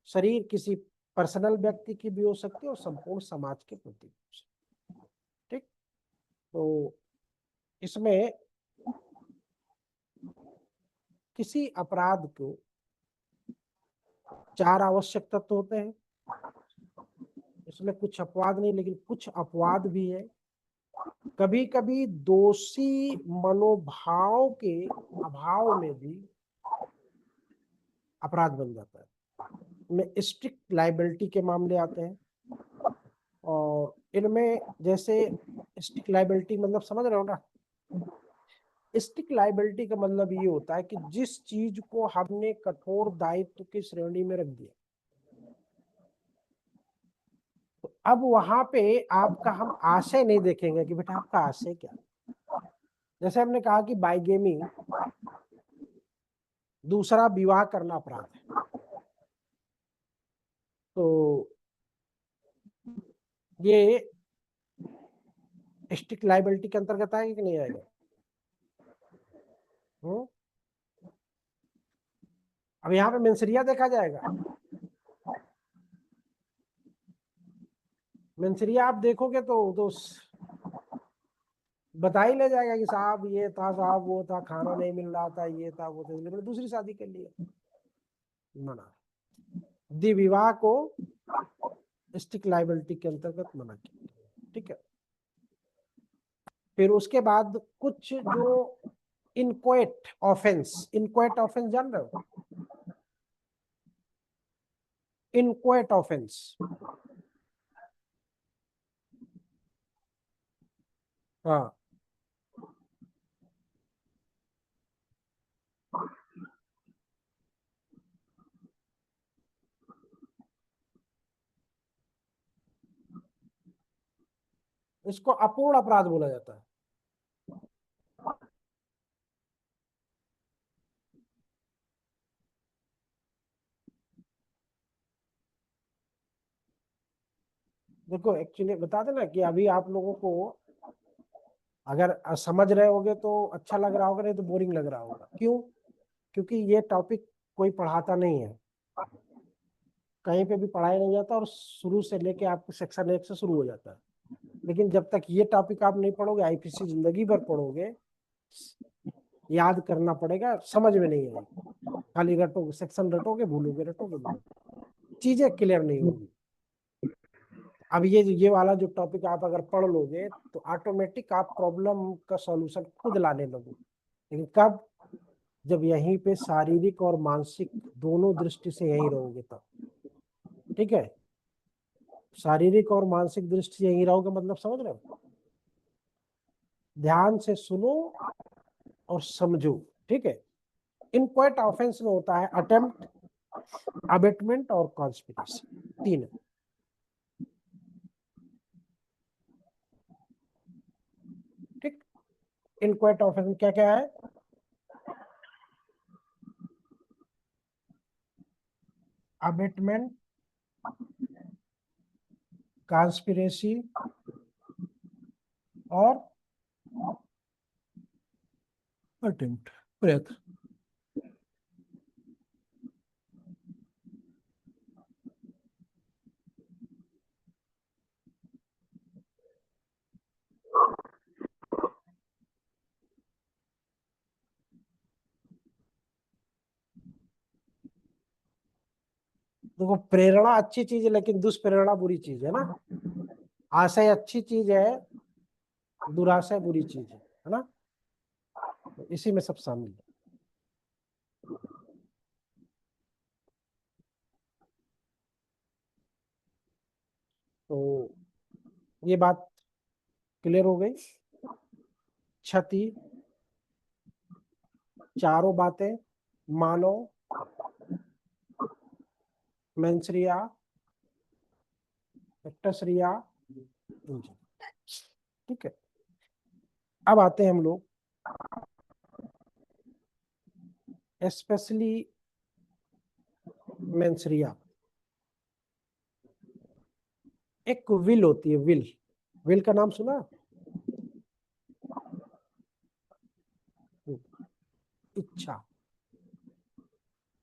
शरीर किसी पर्सनल व्यक्ति की भी हो सकती है और संपूर्ण समाज के प्रति भी हो सकती है, ठीक। तो इसमें किसी अपराध को 4 आवश्यक तत्व होते हैं। इसमें कुछ अपवाद नहीं, लेकिन कुछ अपवाद भी है। कभी कभी दोषी मनोभाव के अभाव में भी अपराध बन जाता है। इनमें स्ट्रिक्ट लाइबिलिटी के मामले आते हैं, और इनमें जैसे स्ट्रिक्ट लाइबिलिटी मतलब समझ रहे हो ना। स्ट्रिक्ट लाइबिलिटी का मतलब ये होता है कि जिस चीज को हमने कठोर दायित्व की श्रेणी में रख दिया, तो अब वहां पे आपका हम आशय नहीं देखेंगे कि बेटा आपका आशय क्या। जैसे हमने कहा कि बाइगेमी, दूसरा विवाह करना अपराध है, तो ये स्ट्रिक्ट लाइबिलिटी के अंतर्गत आएगा कि नहीं आएगा? अब यहाँ पे मेंसरिया देखा जाएगा। मेंसरिया आप देखोगे तो बता ही ले जाएगा कि साहब ये था, साहब वो था, खाना नहीं मिल रहा था, ये था वो था, मैंने दूसरी शादी कर लिया। मना, विवाह को स्टिक लाइबिलिटी के अंतर्गत मना किया, ठीक है। फिर उसके बाद कुछ जो इनक्वेट ऑफेंस जान रहे हो? इनक्वेट ऑफेंस, हाँ, इसको अपूर्ण अपराध बोला जाता है। देखो एक्चुअली बता देना कि अभी आप लोगों को अगर समझ रहे होगे तो अच्छा लग रहा होगा, नहीं तो बोरिंग लग रहा होगा। क्यों? क्योंकि ये टॉपिक कोई पढ़ाता नहीं है, कहीं पे भी पढ़ाया नहीं जाता, और शुरू से लेके आपके सेक्शन 1 से शुरू हो जाता है। लेकिन जब तक ये टॉपिक आप नहीं पढ़ोगे, आईपीसी जिंदगी भर पढ़ोगे, याद करना पड़ेगा, समझ में नहीं आएगी, खाली रटोगे, सेक्शन रटोगे, भूलोगे, रटोगे, भूलोगे, चीजें क्लियर नहीं होगी। अब ये वाला जो टॉपिक आप अगर पढ़ लोगे तो ऑटोमेटिक आप प्रॉब्लम का सॉल्यूशन खुद लाने लगोगे। लेकिन कब? जब यहीं पे शारीरिक और मानसिक दोनों दृष्टि से यहीं रहोगे तब। ठीक है, शारीरिक और मानसिक दृष्टि से यहीं रहोगे मतलब समझ रहे हो? ध्यान से सुनो और समझो। ठीक है, इनक्वाइट ऑफेंस में होता है अटेम्प्ट, अबेटमेंट और कॉन्स्पिरेसी, तीन। ठीक, इनक्वाइट ऑफेंस में क्या क्या है? अबेटमेंट, कॉन्स्पिरेसी और अटेम्प्ट, प्रयत्न। देखो, प्रेरणा अच्छी चीज है लेकिन दुष्प्रेरणा बुरी चीज है ना। आशय अच्छी चीज है, दुराशय बुरी चीज है ना। तो इसी में सब शामिल है। तो ये बात क्लियर हो गई। क्षति, चारों बातें, मानव, मेंसरिया, एक्टसरिया, ठीक है। अब आते हैं हम लोग स्पेशली मेंसरिया। एक विल होती है, विल, विल का नाम सुना? इच्छा।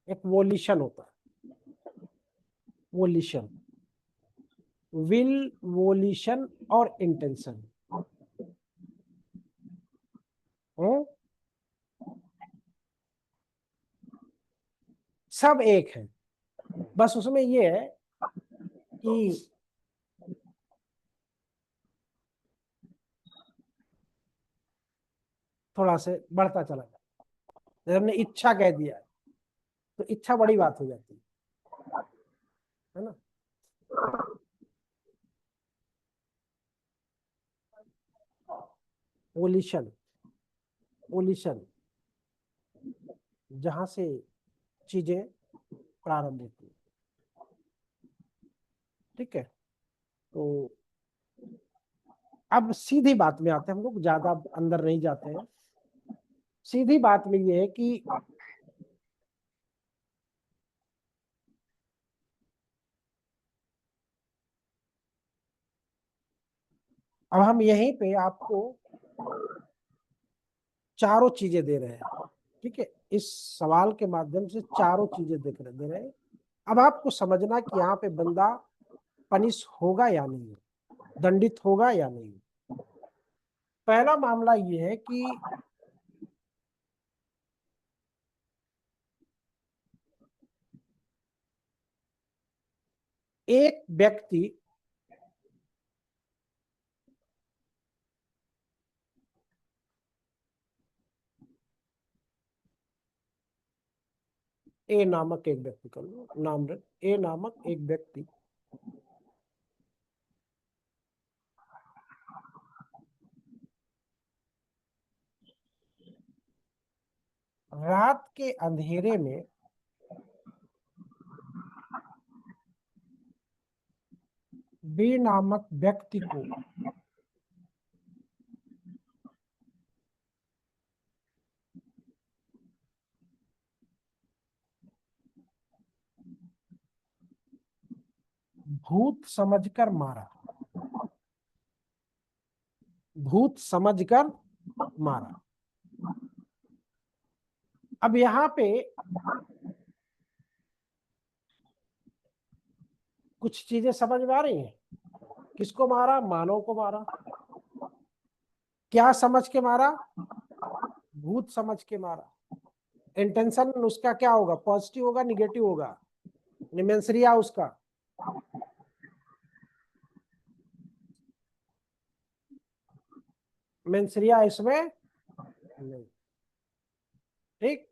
एक वोलिशन होता है, वोलिशन, विल, वोलिशन और इंटेंशन। सब एक है, बस उसमें ये है कि थोड़ा से बढ़ता चला जाता है। जब हमने इच्छा कह दिया तो इच्छा बड़ी बात हो जाती है ना। वोलिशन, वोलिशन जहां से चीजें प्रारंभ होती है। ठीक है, तो अब सीधी बात में आते हैं, हम लोग ज्यादा अंदर नहीं जाते हैं। सीधी बात में ये है कि अब हम यहीं पे आपको चारों चीजें दे रहे हैं। ठीक है, इस सवाल के माध्यम से चारों चीजें दे रहे हैं। अब आपको समझना कि यहाँ पे बंदा पनिश होगा या नहीं, दंडित होगा या नहीं। पहला मामला ये है कि एक व्यक्ति ए नामक एक व्यक्ति, कर लो नाम, ए नामक एक व्यक्ति रात के अंधेरे में बी नामक व्यक्ति को भूत समझकर मारा। भूत समझकर मारा। अब यहां पे कुछ चीजें समझ में आ रही हैं। किसको मारा? मानव को मारा। क्या समझ के मारा? भूत समझ के मारा। इंटेंशन उसका क्या होगा? पॉजिटिव होगा, निगेटिव होगा? निमेंसरिया उसका मेंसरिया इसमें नहीं। ठीक।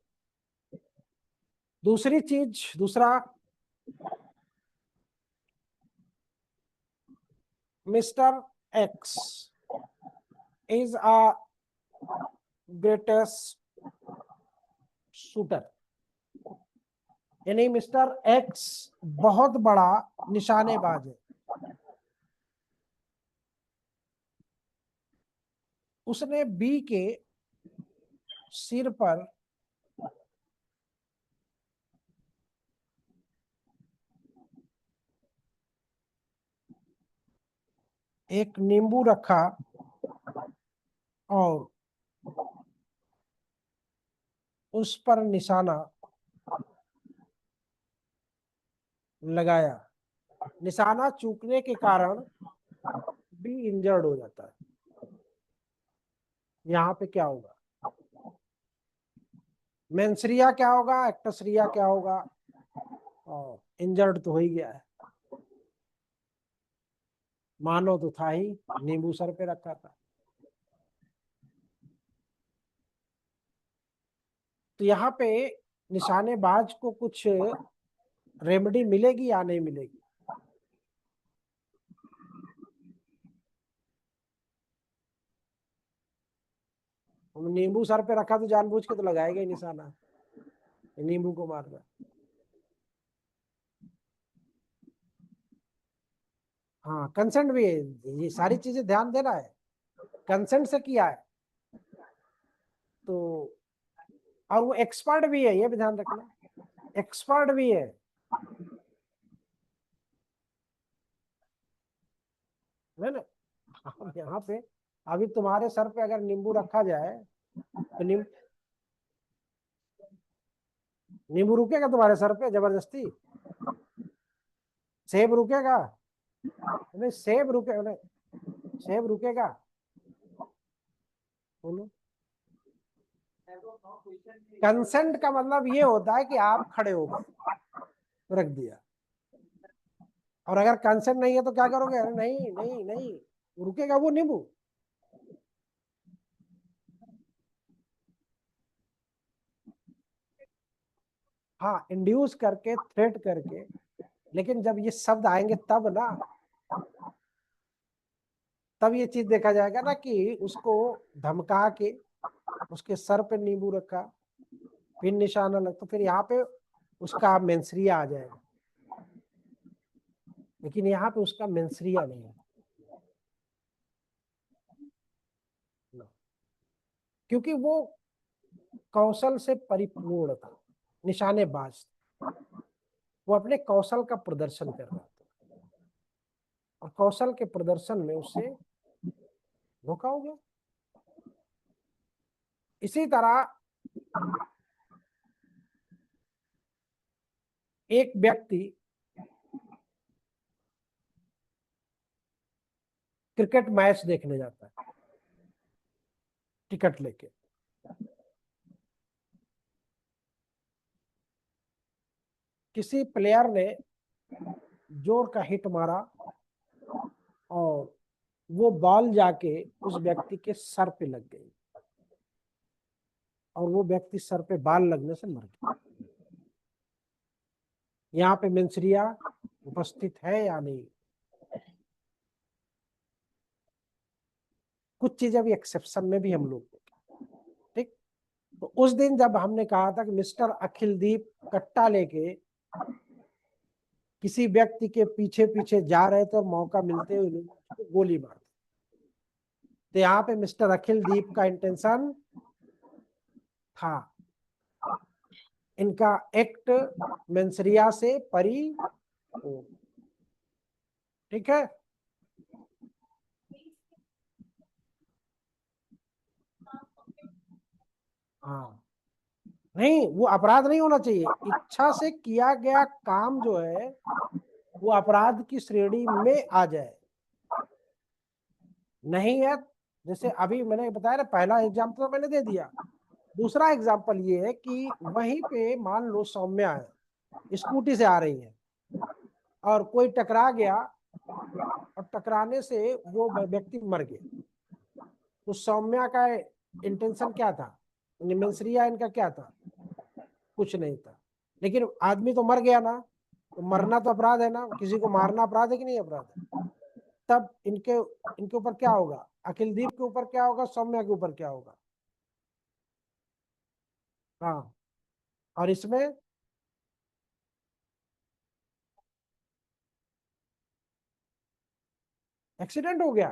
दूसरी चीज, दूसरा, mister x is a greatest shooter, यानी मिस्टर एक्स बहुत बड़ा निशानेबाज है। उसने बी के सिर पर एक नींबू रखा और उस पर निशाना लगाया। निशाना चूकने के कारण बी इंजर्ड हो जाता है। यहाँ पे क्या होगा? मेंसरिया क्या होगा? एक्टसरिया क्या होगा? और इंजर्ड तो हो ही गया है। मानो तो था ही, नींबू सर पे रखा था। तो यहाँ पे निशानेबाज को कुछ रेमेडी मिलेगी या नहीं मिलेगी? नींबू सर पे रखा तो जानबूझ के तो लगाएगा ही निशाना, नींबू को मारना। हाँ, कंसेंट भी है, ये सारी चीजें ध्यान देना है। कंसेंट से किया है तो, और वो एक्सपर्ट भी है, ये भी ध्यान रखना, एक्सपर्ट भी है। है ना? अब यहाँ पे अभी तुम्हारे सर पे अगर नींबू रखा जाए तो नींबू रुकेगा तुम्हारे सर पे जबरदस्ती? सेब रुकेगा? नहीं, सेब रुके नहीं, सेब रुकेगा? बोलो। कंसेंट का मतलब ये होता है कि आप खड़े हो गए, रख दिया। और अगर कंसेंट नहीं है तो क्या करोगे? अरे नहीं नहीं नहीं, रुकेगा वो नींबू? हाँ, इंड्यूस करके, थ्रेट करके। लेकिन जब ये शब्द आएंगे तब ना, तब ये चीज देखा जाएगा ना कि उसको धमका के उसके सर पे नींबू रखा, फिर निशाना लग, तो फिर यहाँ पे उसका मेंसरिया आ जाएगा। लेकिन यहाँ पे उसका मेंसरिया नहीं है, क्योंकि वो कौशल से परिपूर्ण था, निशानेबाज। वो अपने कौशल का प्रदर्शन कर रहा था और कौशल के प्रदर्शन में उससे धोखा हो गया। इसी तरह एक व्यक्ति क्रिकेट मैच देखने जाता है टिकट लेके। किसी प्लेयर ने जोर का हिट मारा और वो बॉल जाके उस व्यक्ति के सर पे लग गई और वो व्यक्ति सर पे बाल लगने से मर गया। यहाँ पे मेंसरिया उपस्थित है या नहीं? कुछ चीजें अभी एक्सेप्शन में भी हम लोग देखें। ठीक। तो उस दिन जब हमने कहा था कि मिस्टर अखिलदीप कट्टा लेके किसी व्यक्ति के पीछे पीछे जा रहे थे और मौका मिलते हुए उसको गोली मार दी, तो यहाँ पे मिस्टर अखिलदीप का इंटेंशन था इनका एक्ट मेंसरिया से परी हो। ठीक है। हाँ, नहीं वो अपराध नहीं होना चाहिए, इच्छा से किया गया काम जो है वो अपराध की श्रेणी में आ जाए, नहीं है। जैसे अभी मैंने बताया ना, पहला एग्जाम्पल मैंने दे दिया। दूसरा एग्जाम्पल ये है कि वहीं पे मान लो सौम्या है, स्कूटी से आ रही है और कोई टकरा गया और टकराने से वो व्यक्ति मर गया, तो सौम्या का इंटेंशन क्या था, निमेंसरिया इनका क्या था, कुछ नहीं था, लेकिन आदमी तो मर गया ना, तो मरना तो अपराध है ना, किसी को मारना अपराध है कि नहीं अपराध है। तब इनके इनके ऊपर क्या होगा, अखिलदीप के ऊपर क्या होगा, सौम्या के ऊपर क्या होगा। हाँ, और इसमें एक्सीडेंट हो गया,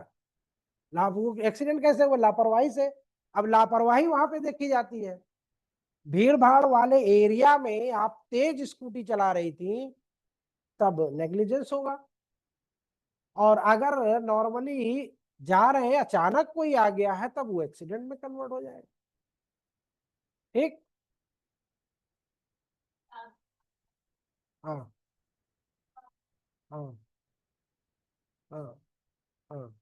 वो एक्सीडेंट कैसे हुआ, लापरवाही से। अब लापरवाही वहां पे देखी जाती है, भीड़ भाड़ वाले एरिया में आप तेज स्कूटी चला रही थी, तब नेग्लिजेंस होगा। और अगर नॉर्मली जा रहे हैं, अचानक कोई आ गया है, तब वो एक्सीडेंट में कन्वर्ट हो जाएगा। ठीक। हाँ हाँ हाँ हाँ।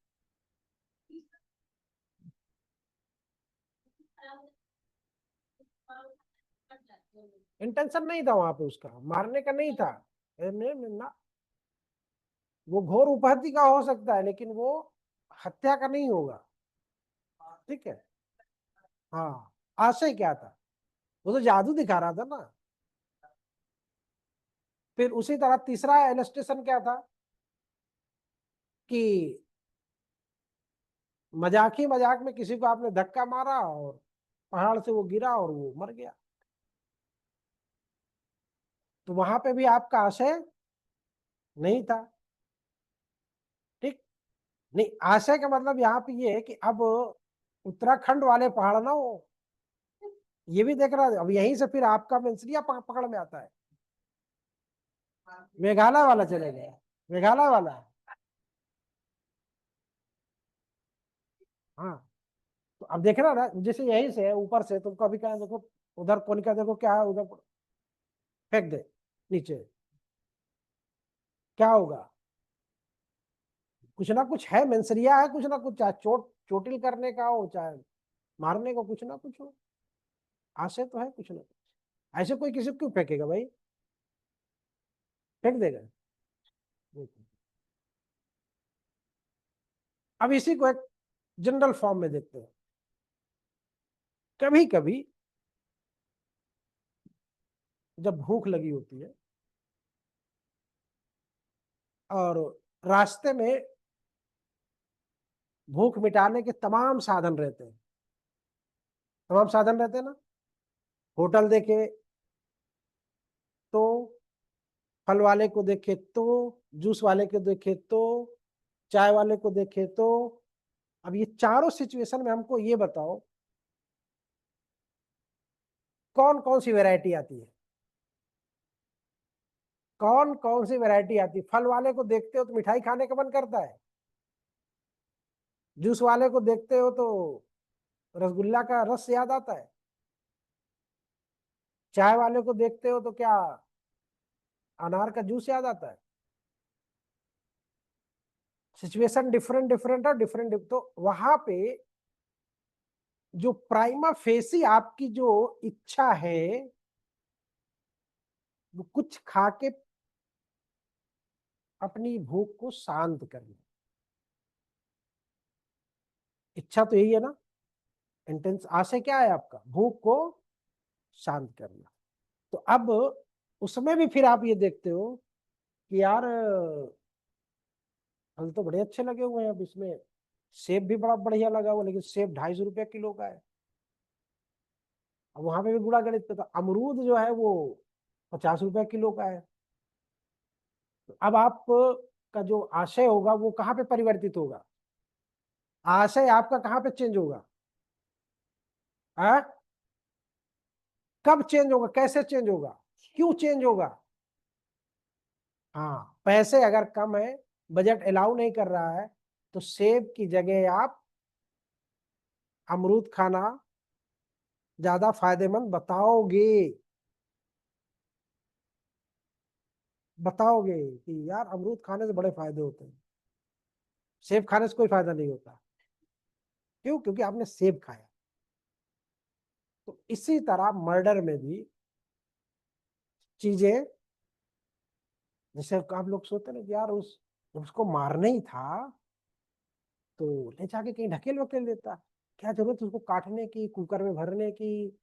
इंटेंशन नहीं था वहां पे, उसका मारने का नहीं था। ना, वो घोर उपहत्या का हो सकता है, लेकिन वो हत्या का नहीं होगा। ठीक है। हाँ, आशय क्या था, वो तो जादू दिखा रहा था ना। फिर उसी तरह तीसरा इलस्ट्रेशन क्या था कि मजाक ही मजाक में किसी को आपने धक्का मारा और पहाड़ से वो गिरा और वो मर गया, तो वहां पे भी आपका आशय नहीं था। ठीक। नहीं, आशय का मतलब यहाँ पे ये है कि अब उत्तराखंड वाले पहाड़ ना हो, ये भी देख रहा है। अब यहीं से फिर आपका मंसूरिया पकड़ में आता है, मेघालय वाला चले गया, मेघालय वाला। हाँ, तो अब देख रहा ना, जैसे यहीं से ऊपर से तुम कभी कहा देखो, उधर कौन का देखो क्या है, उधर फेंक दे नीचे, क्या होगा, कुछ ना कुछ है, मंसूरिया है कुछ ना कुछ, चाहे चोटिल करने का हो, चाहे मारने का, कुछ ना कुछ हो, आशय तो है कुछ ना कुछ। ऐसे कोई किसी को क्यों फेंकेगा भाई, फेंक देगा। अब इसी को एक जनरल फॉर्म में देखते हैं। कभी कभी जब भूख लगी होती है और रास्ते में भूख मिटाने के तमाम साधन रहते हैं, तमाम साधन रहते हैं ना, होटल देखे तो, फल वाले को देखे तो, जूस वाले को देखे तो, चाय वाले को देखे तो। अब ये चारों सिचुएशन में हमको ये बताओ, कौन कौन सी वैरायटी आती है, कौन कौन सी वैरायटी आती है। फल वाले को देखते हो तो मिठाई खाने का मन करता है, जूस वाले को देखते हो तो रसगुल्ला का रस याद आता है, चाय वाले को देखते हो तो क्या अनार का जूस याद आता है। सिचुएशन डिफरेंट डिफरेंट और डिफरेंट, तो वहां पे जो प्राइमा फेसी आपकी जो इच्छा है, वो कुछ खा के अपनी भूख को शांत करना, इच्छा तो यही है ना, इंटेंस आशय क्या है आपका, भूख को शांत करना। तो अब उसमें भी फिर आप ये देखते हो कि यार फल तो बड़े अच्छे लगे हुए हैं, अब इसमें सेब भी बड़ा बढ़िया लगा हुआ, लेकिन सेब 250 रुपये किलो का है। अब वहां पे भी गुड़ा गणित पे था, अमरूद जो है वो 50 रुपये किलो का है। तो अब आप का जो आशय होगा वो कहाँ पे परिवर्तित होगा, आशय आपका कहाँ पे चेंज होगा, हाँ, कब चेंज होगा, कैसे चेंज होगा, क्यों चेंज होगा। हाँ, पैसे अगर कम है, बजट अलाउ नहीं कर रहा है, तो सेब की जगह आप अमरूद खाना ज्यादा फायदेमंद बताओगे, बताओगे कि यार अमरूद खाने से बड़े फायदे होते हैं, सेब खाने से कोई फायदा नहीं होता। क्यों? क्योंकि आपने सेब खाया। तो इसी तरह मर्डर में भी चीजें, जैसे आप लोग सोचते ना कि यार उसको मारना ही था तो ले जाके कहीं ढकेल वकेल देता, क्या जरूरत उसको काटने की, कुकर में भरने की,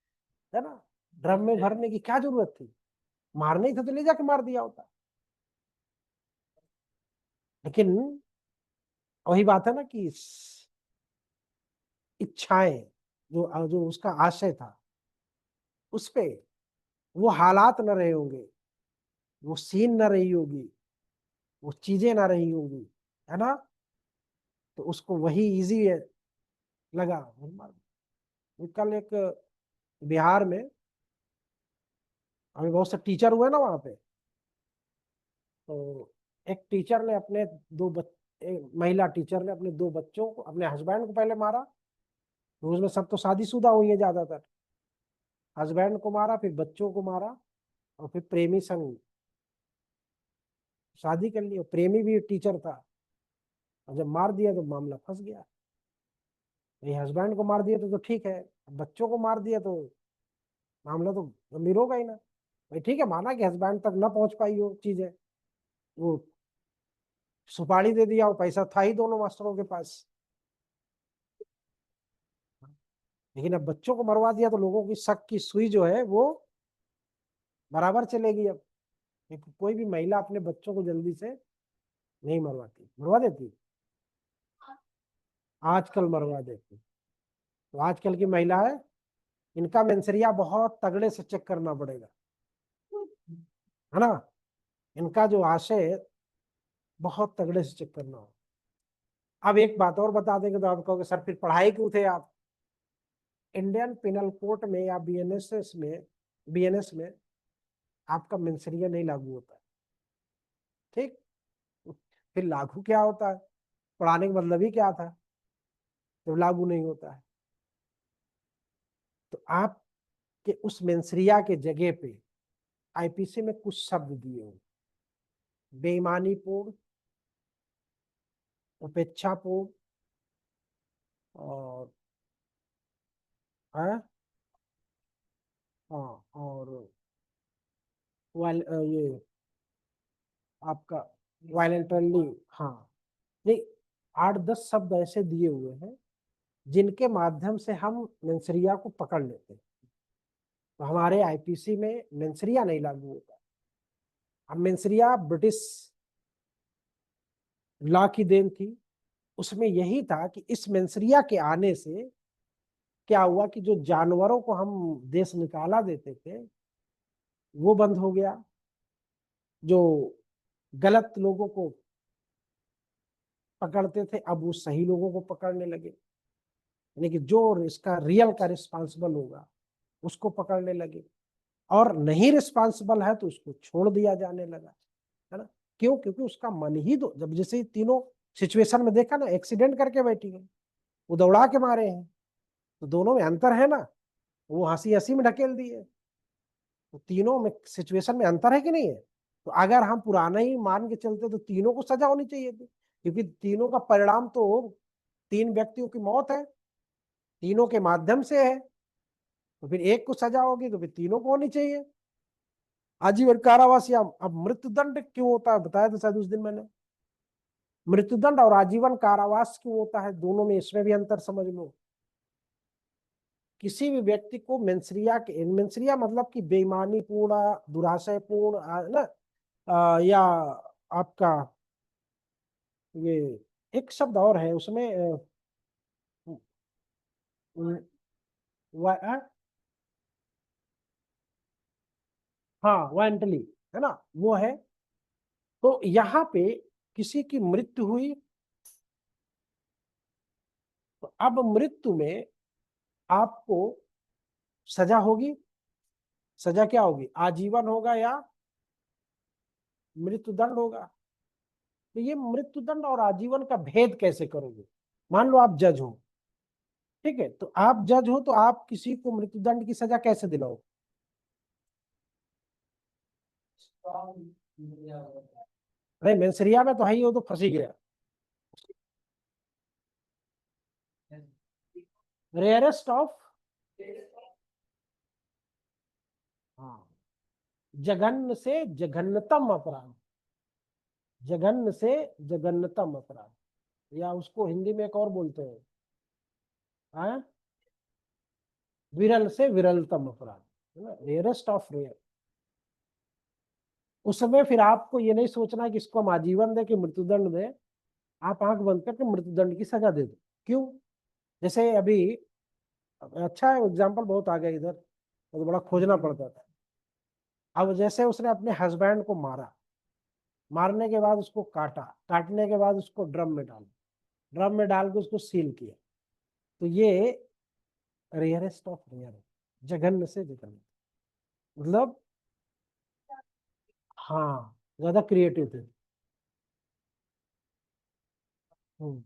है ना, ड्रम में भरने की क्या जरूरत थी? मारना ही था तो ले जाके मार दिया होता। लेकिन वही बात है ना कि इच्छाएं, जो जो उसका आशय था उस पे वो हालात न रहे होंगे, वो सीन न रही होगी, वो चीजें ना रही होंगी, है ना, तो उसको वही इजी लगा। कल एक बिहार में अभी बहुत से टीचर हुए ना वहां पे, तो एक टीचर ने अपने एक महिला टीचर ने अपने दो बच्चों को, अपने हस्बैंड को पहले मारा, तो उसमें सब तो शादीशुदा हुई है ज्यादातर, हस्बैंड को मारा, फिर बच्चों को मारा, और फिर प्रेमी संग शादी कर ली, प्रेमी भी टीचर था, और जब मार दिया तो मामला फंस गया। ये हस्बैंड को मार दिया तो ठीक है, बच्चों को मार दिया तो मामला तो गंभीर होगा ही ना। भाई ठीक है, माना कि हस्बैंड तक ना पहुंच पाई हो चीजें, वो सुपारी दे दिया, वो पैसा था ही दोनों मास्टरों के पास, लेकिन अब बच्चों को मरवा दिया तो लोगों की शक की सुई जो है वो बराबर चलेगी अब। कोई भी महिला अपने बच्चों को जल्दी से नहीं मरवाती, मरवा देती, आजकल मरवा देती। तो आजकल की महिला है, इनका मेंसरिया बहुत तगड़े से चेक करना पड़ेगा, है ना, इनका जो आशय है बहुत तगड़े से चेक करना हो। अब एक बात और बता देंगे तो आप कहोगे सर फिर पढ़ाई क्यों थे आप? इंडियन पिनल कोड में या बीएनएस में आपका मेंसरिया नहीं लागू होता है, ठीक? फिर लागू क्या होता है? पढ़ाने का मतलब ही क्या था जब लागू नहीं होता है? तो आपके उस मेंसरिया के जगह पे आईपीसी में कुछ शब्द दिए हुए, बेईमानीपूर्ण, उपेक्षापूर्ण, और है, हाँ, और ये आपका वायलेंटरली, हाँ, नहीं, 8-10 शब्द ऐसे दिए हुए हैं जिनके माध्यम से हम मेंसरिया को पकड़ लेते हैं। तो हमारे आईपीसी में मेंसरिया नहीं लागू होता। अब मेंसरिया ब्रिटिश लॉ की देन थी, उसमें यही था कि इस मेंसरिया के आने से क्या हुआ कि जो जानवरों को हम देश निकाला देते थे वो बंद हो गया, जो गलत लोगों को पकड़ते थे अब वो सही लोगों को पकड़ने लगे, यानी कि जो इसका रियल का रिस्पॉन्सिबल होगा उसको पकड़ने लगे, और नहीं रिस्पॉन्सिबल है तो उसको छोड़ दिया जाने लगा, है ना। क्यों? क्योंकि उसका मन ही दो, जब जैसे तीनों सिचुएशन में देखा ना, एक्सीडेंट करके बैठी है, वो दौड़ा के मारे हैं, तो दोनों में अंतर है ना, वो हंसी हंसी में ढकेल दिए, तो तीनों में सिचुएशन में अंतर है कि नहीं है? तो अगर हम पुराना ही मान के चलते तो तीनों को सजा होनी चाहिए थी, क्योंकि तीनों का परिणाम तो तीन व्यक्तियों की मौत है, तीनों के माध्यम से है, तो फिर एक को सजा होगी तो फिर तीनों को होनी चाहिए। आजीवन कारावास या अब मृत्युदंड क्यों होता है बताया था शायद उस दिन मैंने, मृत्युदंड और आजीवन कारावास क्यों होता है, दोनों में इसमें भी अंतर समझ लो। किसी भी व्यक्ति को मेंसरिया मतलब कि बेईमानी पूर्ण, दुराशय पूर्ण, ना, या आपका ये एक शब्द और है उसमें, वा, हाँ, वायंटली, है ना, वो है। तो यहाँ पे किसी की मृत्यु हुई, तो अब मृत्यु में आपको सजा होगी, सजा क्या होगी, आजीवन होगा या मृत्युदंड होगा। तो ये मृत्युदंड और आजीवन का भेद कैसे करोगे? मान लो आप जज हो, ठीक है, तो आप जज हो तो आप किसी को मृत्युदंड की सजा कैसे दिलाओ? अरे मेंसरिया में तो है ही, वो तो फंस ही गया। रेयरेस्ट ऑफ, हाँ, जघन्य से जघन्यतम अपराध, जघन्य से जघन्यतम अपराध, या उसको हिंदी में एक और बोलते हैं, हाँ, विरल से विरलतम अपराध, है ना, रेयरेस्ट ऑफ रेयर। उस समय फिर आपको ये नहीं सोचना कि इसको हम आजीवन दे कि मृत्युदंड दे, आप आंख बंद करके मृत्युदंड की सजा दे दो। क्यों? जैसे अभी, अच्छा है एग्जाम्पल, बहुत आ गया इधर, तो बड़ा खोजना पड़ता था। अब जैसे उसने अपने हस्बैंड को मारा, मारने के बाद उसको काटा, काटने के बाद उसको ड्रम में डाला, ड्रम में डाल के उसको सील किया, तो ये रेयरेस्ट ऑफ रेयर है, जघन्य से जघन्य, मतलब, हाँ, ज्यादा क्रिएटिव थे। हम्म।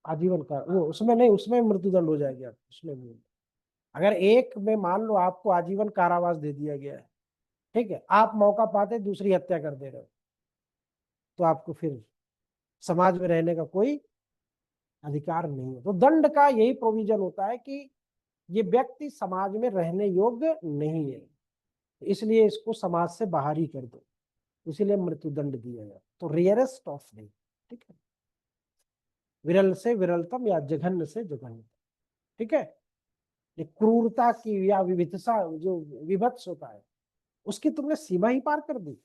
आजीवन का वो उसमें नहीं, उसमें मृत्युदंड हो जाएगी आप, उसमें भी। अगर एक में मान लो आपको आजीवन कारावास दे दिया गया है, ठीक है, आप मौका पाते दूसरी हत्या कर दे रहे हो, तो आपको फिर समाज में रहने का कोई अधिकार नहीं है। तो दंड का यही प्रोविजन होता है कि ये व्यक्ति समाज में रहने योग्य नहीं है, इसलिए इसको समाज से बाहर ही कर दो, इसीलिए मृत्युदंड दिया गया। तो रेयरेस्ट ऑफ रेयर, ठीक है, विरल से विरलतम या जघन्य से जघन्य, ठीक है। ये क्रूरता की या विभत्सा, जो विभत्स होता है, उसकी तुमने सीमा ही पार कर दी।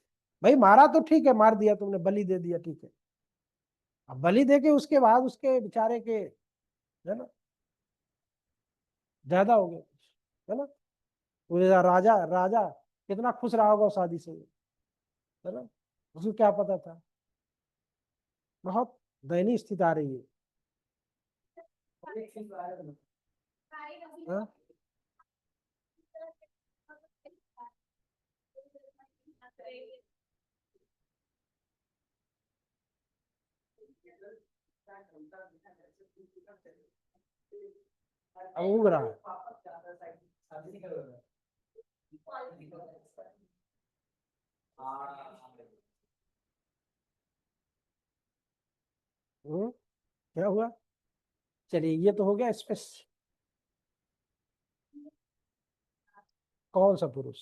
भाई मारा तो ठीक है, मार दिया तुमने, बलि दे दिया, ठीक है, अब बलि दे के उसके बाद उसके बेचारे के, है ना, ज्यादा हो गया, है ना, वो राजा राजा कितना खुश रहा होगा उस शादी से, है ना, उसको क्या पता था। बहुत दयनीय स्थिति आ रही है। हाँ? अब उग रहा है। क्या हुआ? चलिए, ये तो हो गया स्पेस। कौन सा पुरुष?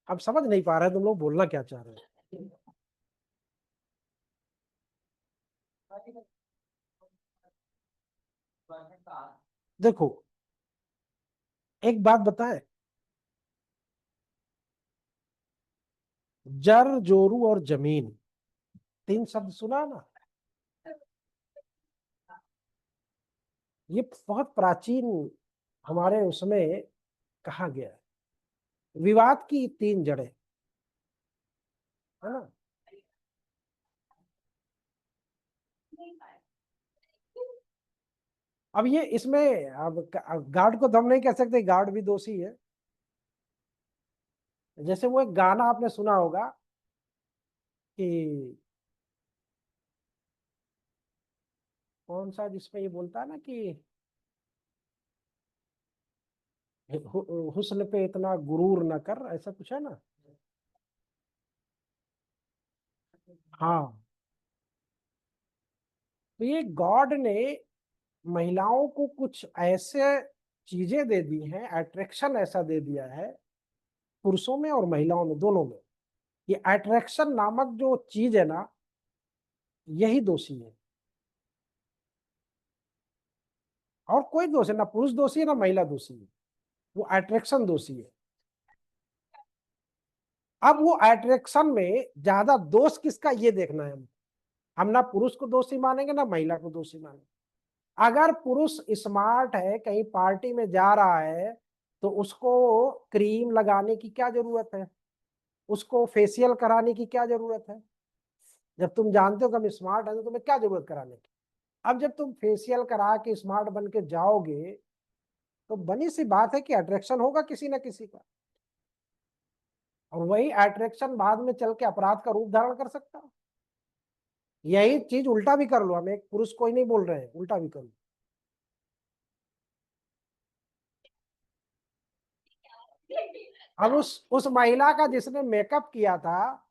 अब समझ नहीं पा रहे तुम लोग बोलना क्या चाह रहे हो। देखो, एक बात बताएं, जर जोरू और जमीन, तीन शब्द सुना ना, ये बहुत प्राचीन हमारे उसमें कहा गया है। विवाद की तीन जड़ें, है ना। अब ये इसमें अब गार्ड को तो हम नहीं कह सकते, गार्ड भी दोषी है। जैसे वो एक गाना आपने सुना होगा कि, कौन सा, जिसमें ये बोलता है ना कि हुस्न पे इतना गुरूर न कर, ऐसा कुछ है ना। हाँ, तो ये गॉड ने महिलाओं को कुछ ऐसे चीजें दे दी हैं, अट्रैक्शन ऐसा दे दिया है पुरुषों में और महिलाओं में, दोनों में। ये अट्रैक्शन नामक जो चीज है ना, यही दोषी है। और कोई दोष है ना, पुरुष दोषी है ना महिला दोषी है, वो अट्रैक्शन दोषी है। अब वो अट्रैक्शन में ज्यादा दोष किसका, ये देखना है हम ना पुरुष को दोषी मानेंगे ना महिला को दोषी मानेंगे। अगर पुरुष स्मार्ट है, कहीं पार्टी में जा रहा है, तो उसको क्रीम लगाने की क्या जरूरत है, उसको फेशियल कराने की क्या जरूरत है? जब तुम जानते हो कि हम स्मार्ट है तो तुम्हें क्या जरूरत कराने की? अब जब तुम फेशियल करा के स्मार्ट बन के जाओगे, तो बनी सी बात है कि अट्रैक्शन होगा किसी ना किसी का, और वही अट्रैक्शन बाद में चल के अपराध का रूप धारण कर सकता है। यही चीज उल्टा भी कर लो, हम एक पुरुष को ही नहीं बोल रहे हैं, उल्टा भी कर लो। अब उस महिला का जिसने मेकअप किया था,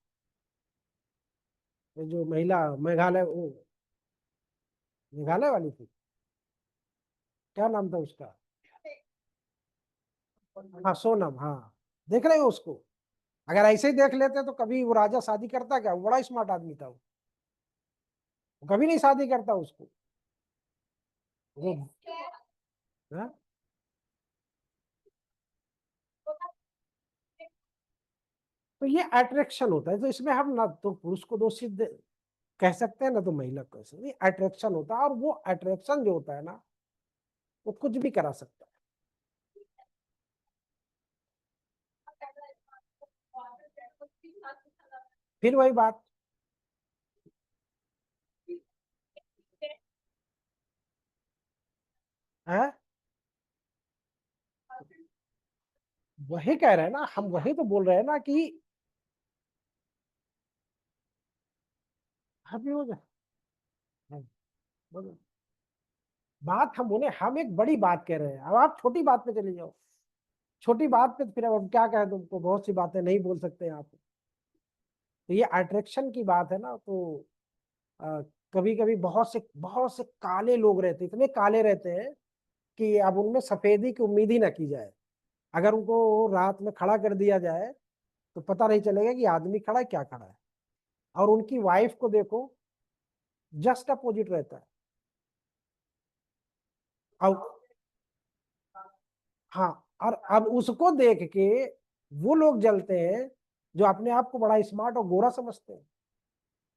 जो महिला मेघालय, वो मेघालय वाली थी, क्या नाम था उसका? हाँ सोनम, हाँ। देख रहे हो उसको? अगर ऐसे ही देख लेते तो कभी वो राजा शादी करता क्या? वो बड़ा स्मार्ट आदमी था, वो कभी नहीं शादी करता उसको। वो हाँ? तो ये अट्रैक्शन होता है, तो इसमें हम ना तो पुरुष को दोषी कह सकते हैं ना तो महिला को कह सकते हैं। अट्रैक्शन होता है, और वो अट्रैक्शन जो होता है ना, वो कुछ भी करा सकता है। फिर वही बात है, वही कह रहे हैं ना, हम वही तो बोल रहे हैं ना कि हम हो जाए। बोलो। बात हम बोले, हम एक बड़ी बात कह रहे हैं, अब आप छोटी बात पे चले जाओ। छोटी बात पे तो फिर अब हम क्या कहें तुमको, बहुत सी बातें नहीं बोल सकते आप। तो ये अट्रैक्शन की बात है ना, तो कभी कभी बहुत से काले लोग रहते हैं, इतने काले रहते हैं कि अब उनमें सफेदी की उम्मीद ही ना की जाए। अगर उनको रात में खड़ा कर दिया जाए तो पता नहीं चलेगा कि आदमी खड़ा है क्या खड़ा है। और उनकी वाइफ को देखो, जस्ट अपोजिट रहता है। अब हाँ, और अब उसको देख के वो लोग जलते हैं जो अपने आप को बड़ा स्मार्ट और गोरा समझते हैं,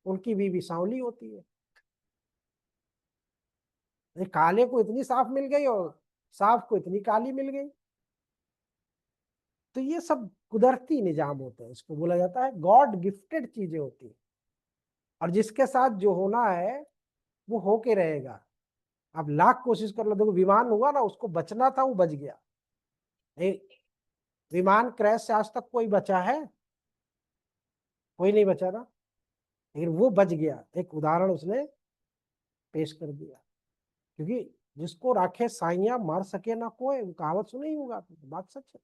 उनकी बीवी सांवली होती है। ये काले को इतनी साफ मिल गई और साफ को इतनी काली मिल गई। तो ये सब कुदरती निजाम होते हैं, इसको बोला जाता है गॉड गिफ्टेड चीजें होती है। और जिसके साथ जो होना है वो होके रहेगा। अब लाख कोशिश कर लो, देखो विमान हुआ ना, उसको बचना था, वो बच गया। एक विमान क्रैश से आज तक कोई बचा है? कोई नहीं बचा ना। लेकिन वो बच गया, एक उदाहरण उसने पेश कर दिया। क्योंकि जिसको राखे साइया मार सके ना कोई, वो कहावत सुना ही होगा आपने, बात सच है।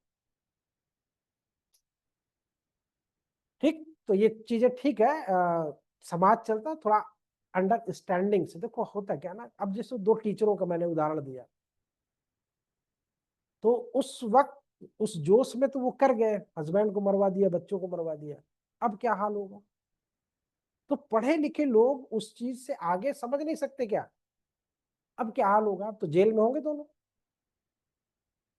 ठीक, तो ये चीजें ठीक है। समाज चलता है थोड़ा अंडरस्टैंडिंग से। देखो होता क्या ना, अब जैसे दो टीचरों का मैंने उदाहरण दिया, तो उस वक्त उस जोश में तो वो कर गए, हस्बैंड को मरवा दिया, बच्चों को मरवा दिया। अब क्या हाल होगा? तो पढ़े लिखे लोग उस चीज से आगे समझ नहीं सकते क्या? अब क्या हाल होगा? अब तो जेल में होंगे दोनों।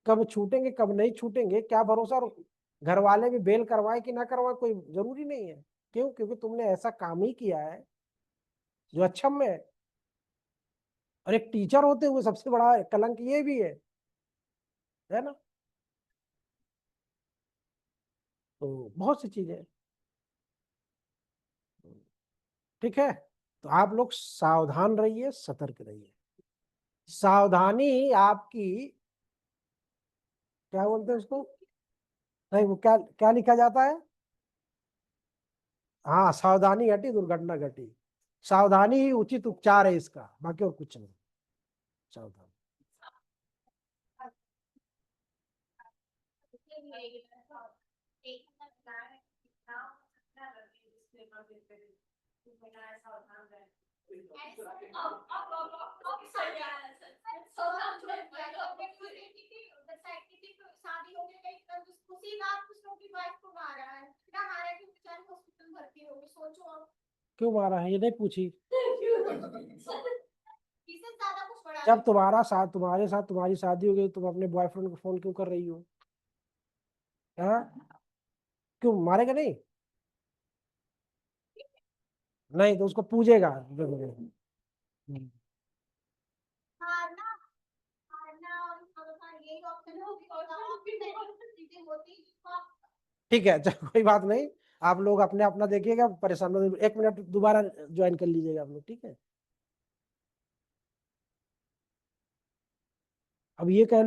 कब छूटेंगे कब नहीं छूटेंगे क्या भरोसा? और घर वाले भी बेल करवाए कि ना करवाए, कोई जरूरी नहीं है। क्यों? क्योंकि तुमने ऐसा काम ही किया है जो अक्षम में है। और एक टीचर होते हुए सबसे बड़ा कलंक ये भी है ना। तो बहुत सी चीजें हैं। ठीक है, तो आप लोग सावधान रहिए, सतर्क रहिए। सावधानी आपकी, क्या बोलते हैं उसको? नहीं, वो क्या क्या लिखा जाता है? हाँ, सावधानी घटी दुर्घटना घटी। सावधानी ही उचित उपचार है इसका, बाकी और कुछ नहीं। सावधान। शादी हो गई उसी रात उसकी वाइफ को मारा है, क्या मारा है कि बेचारी हॉस्पिटल भर्ती होगी, सोचो अब। क्यों मारा है ये नहीं पूछी? इससे ज्यादा कुछ बड़ा जब तुम्हारे साथ तुम्हारी शादी हो गई, तुम अपने बॉयफ्रेंड को फोन क्यों कर रही हो? हाँ, क्यों मारेगा नहीं? नहीं तो उसको पूजेगा। मारना, मारना और भरोसा यही ऑप्शन होगी, और फिर चीजें होती। ठीक है, चलो कोई बात नहीं। आप लोग अपने अपना देखिएगा, परेशान मत, 1 मिनट दोबारा ज्वाइन कर लीजिएगा आप लोग, ठीक है? अब ये कह लो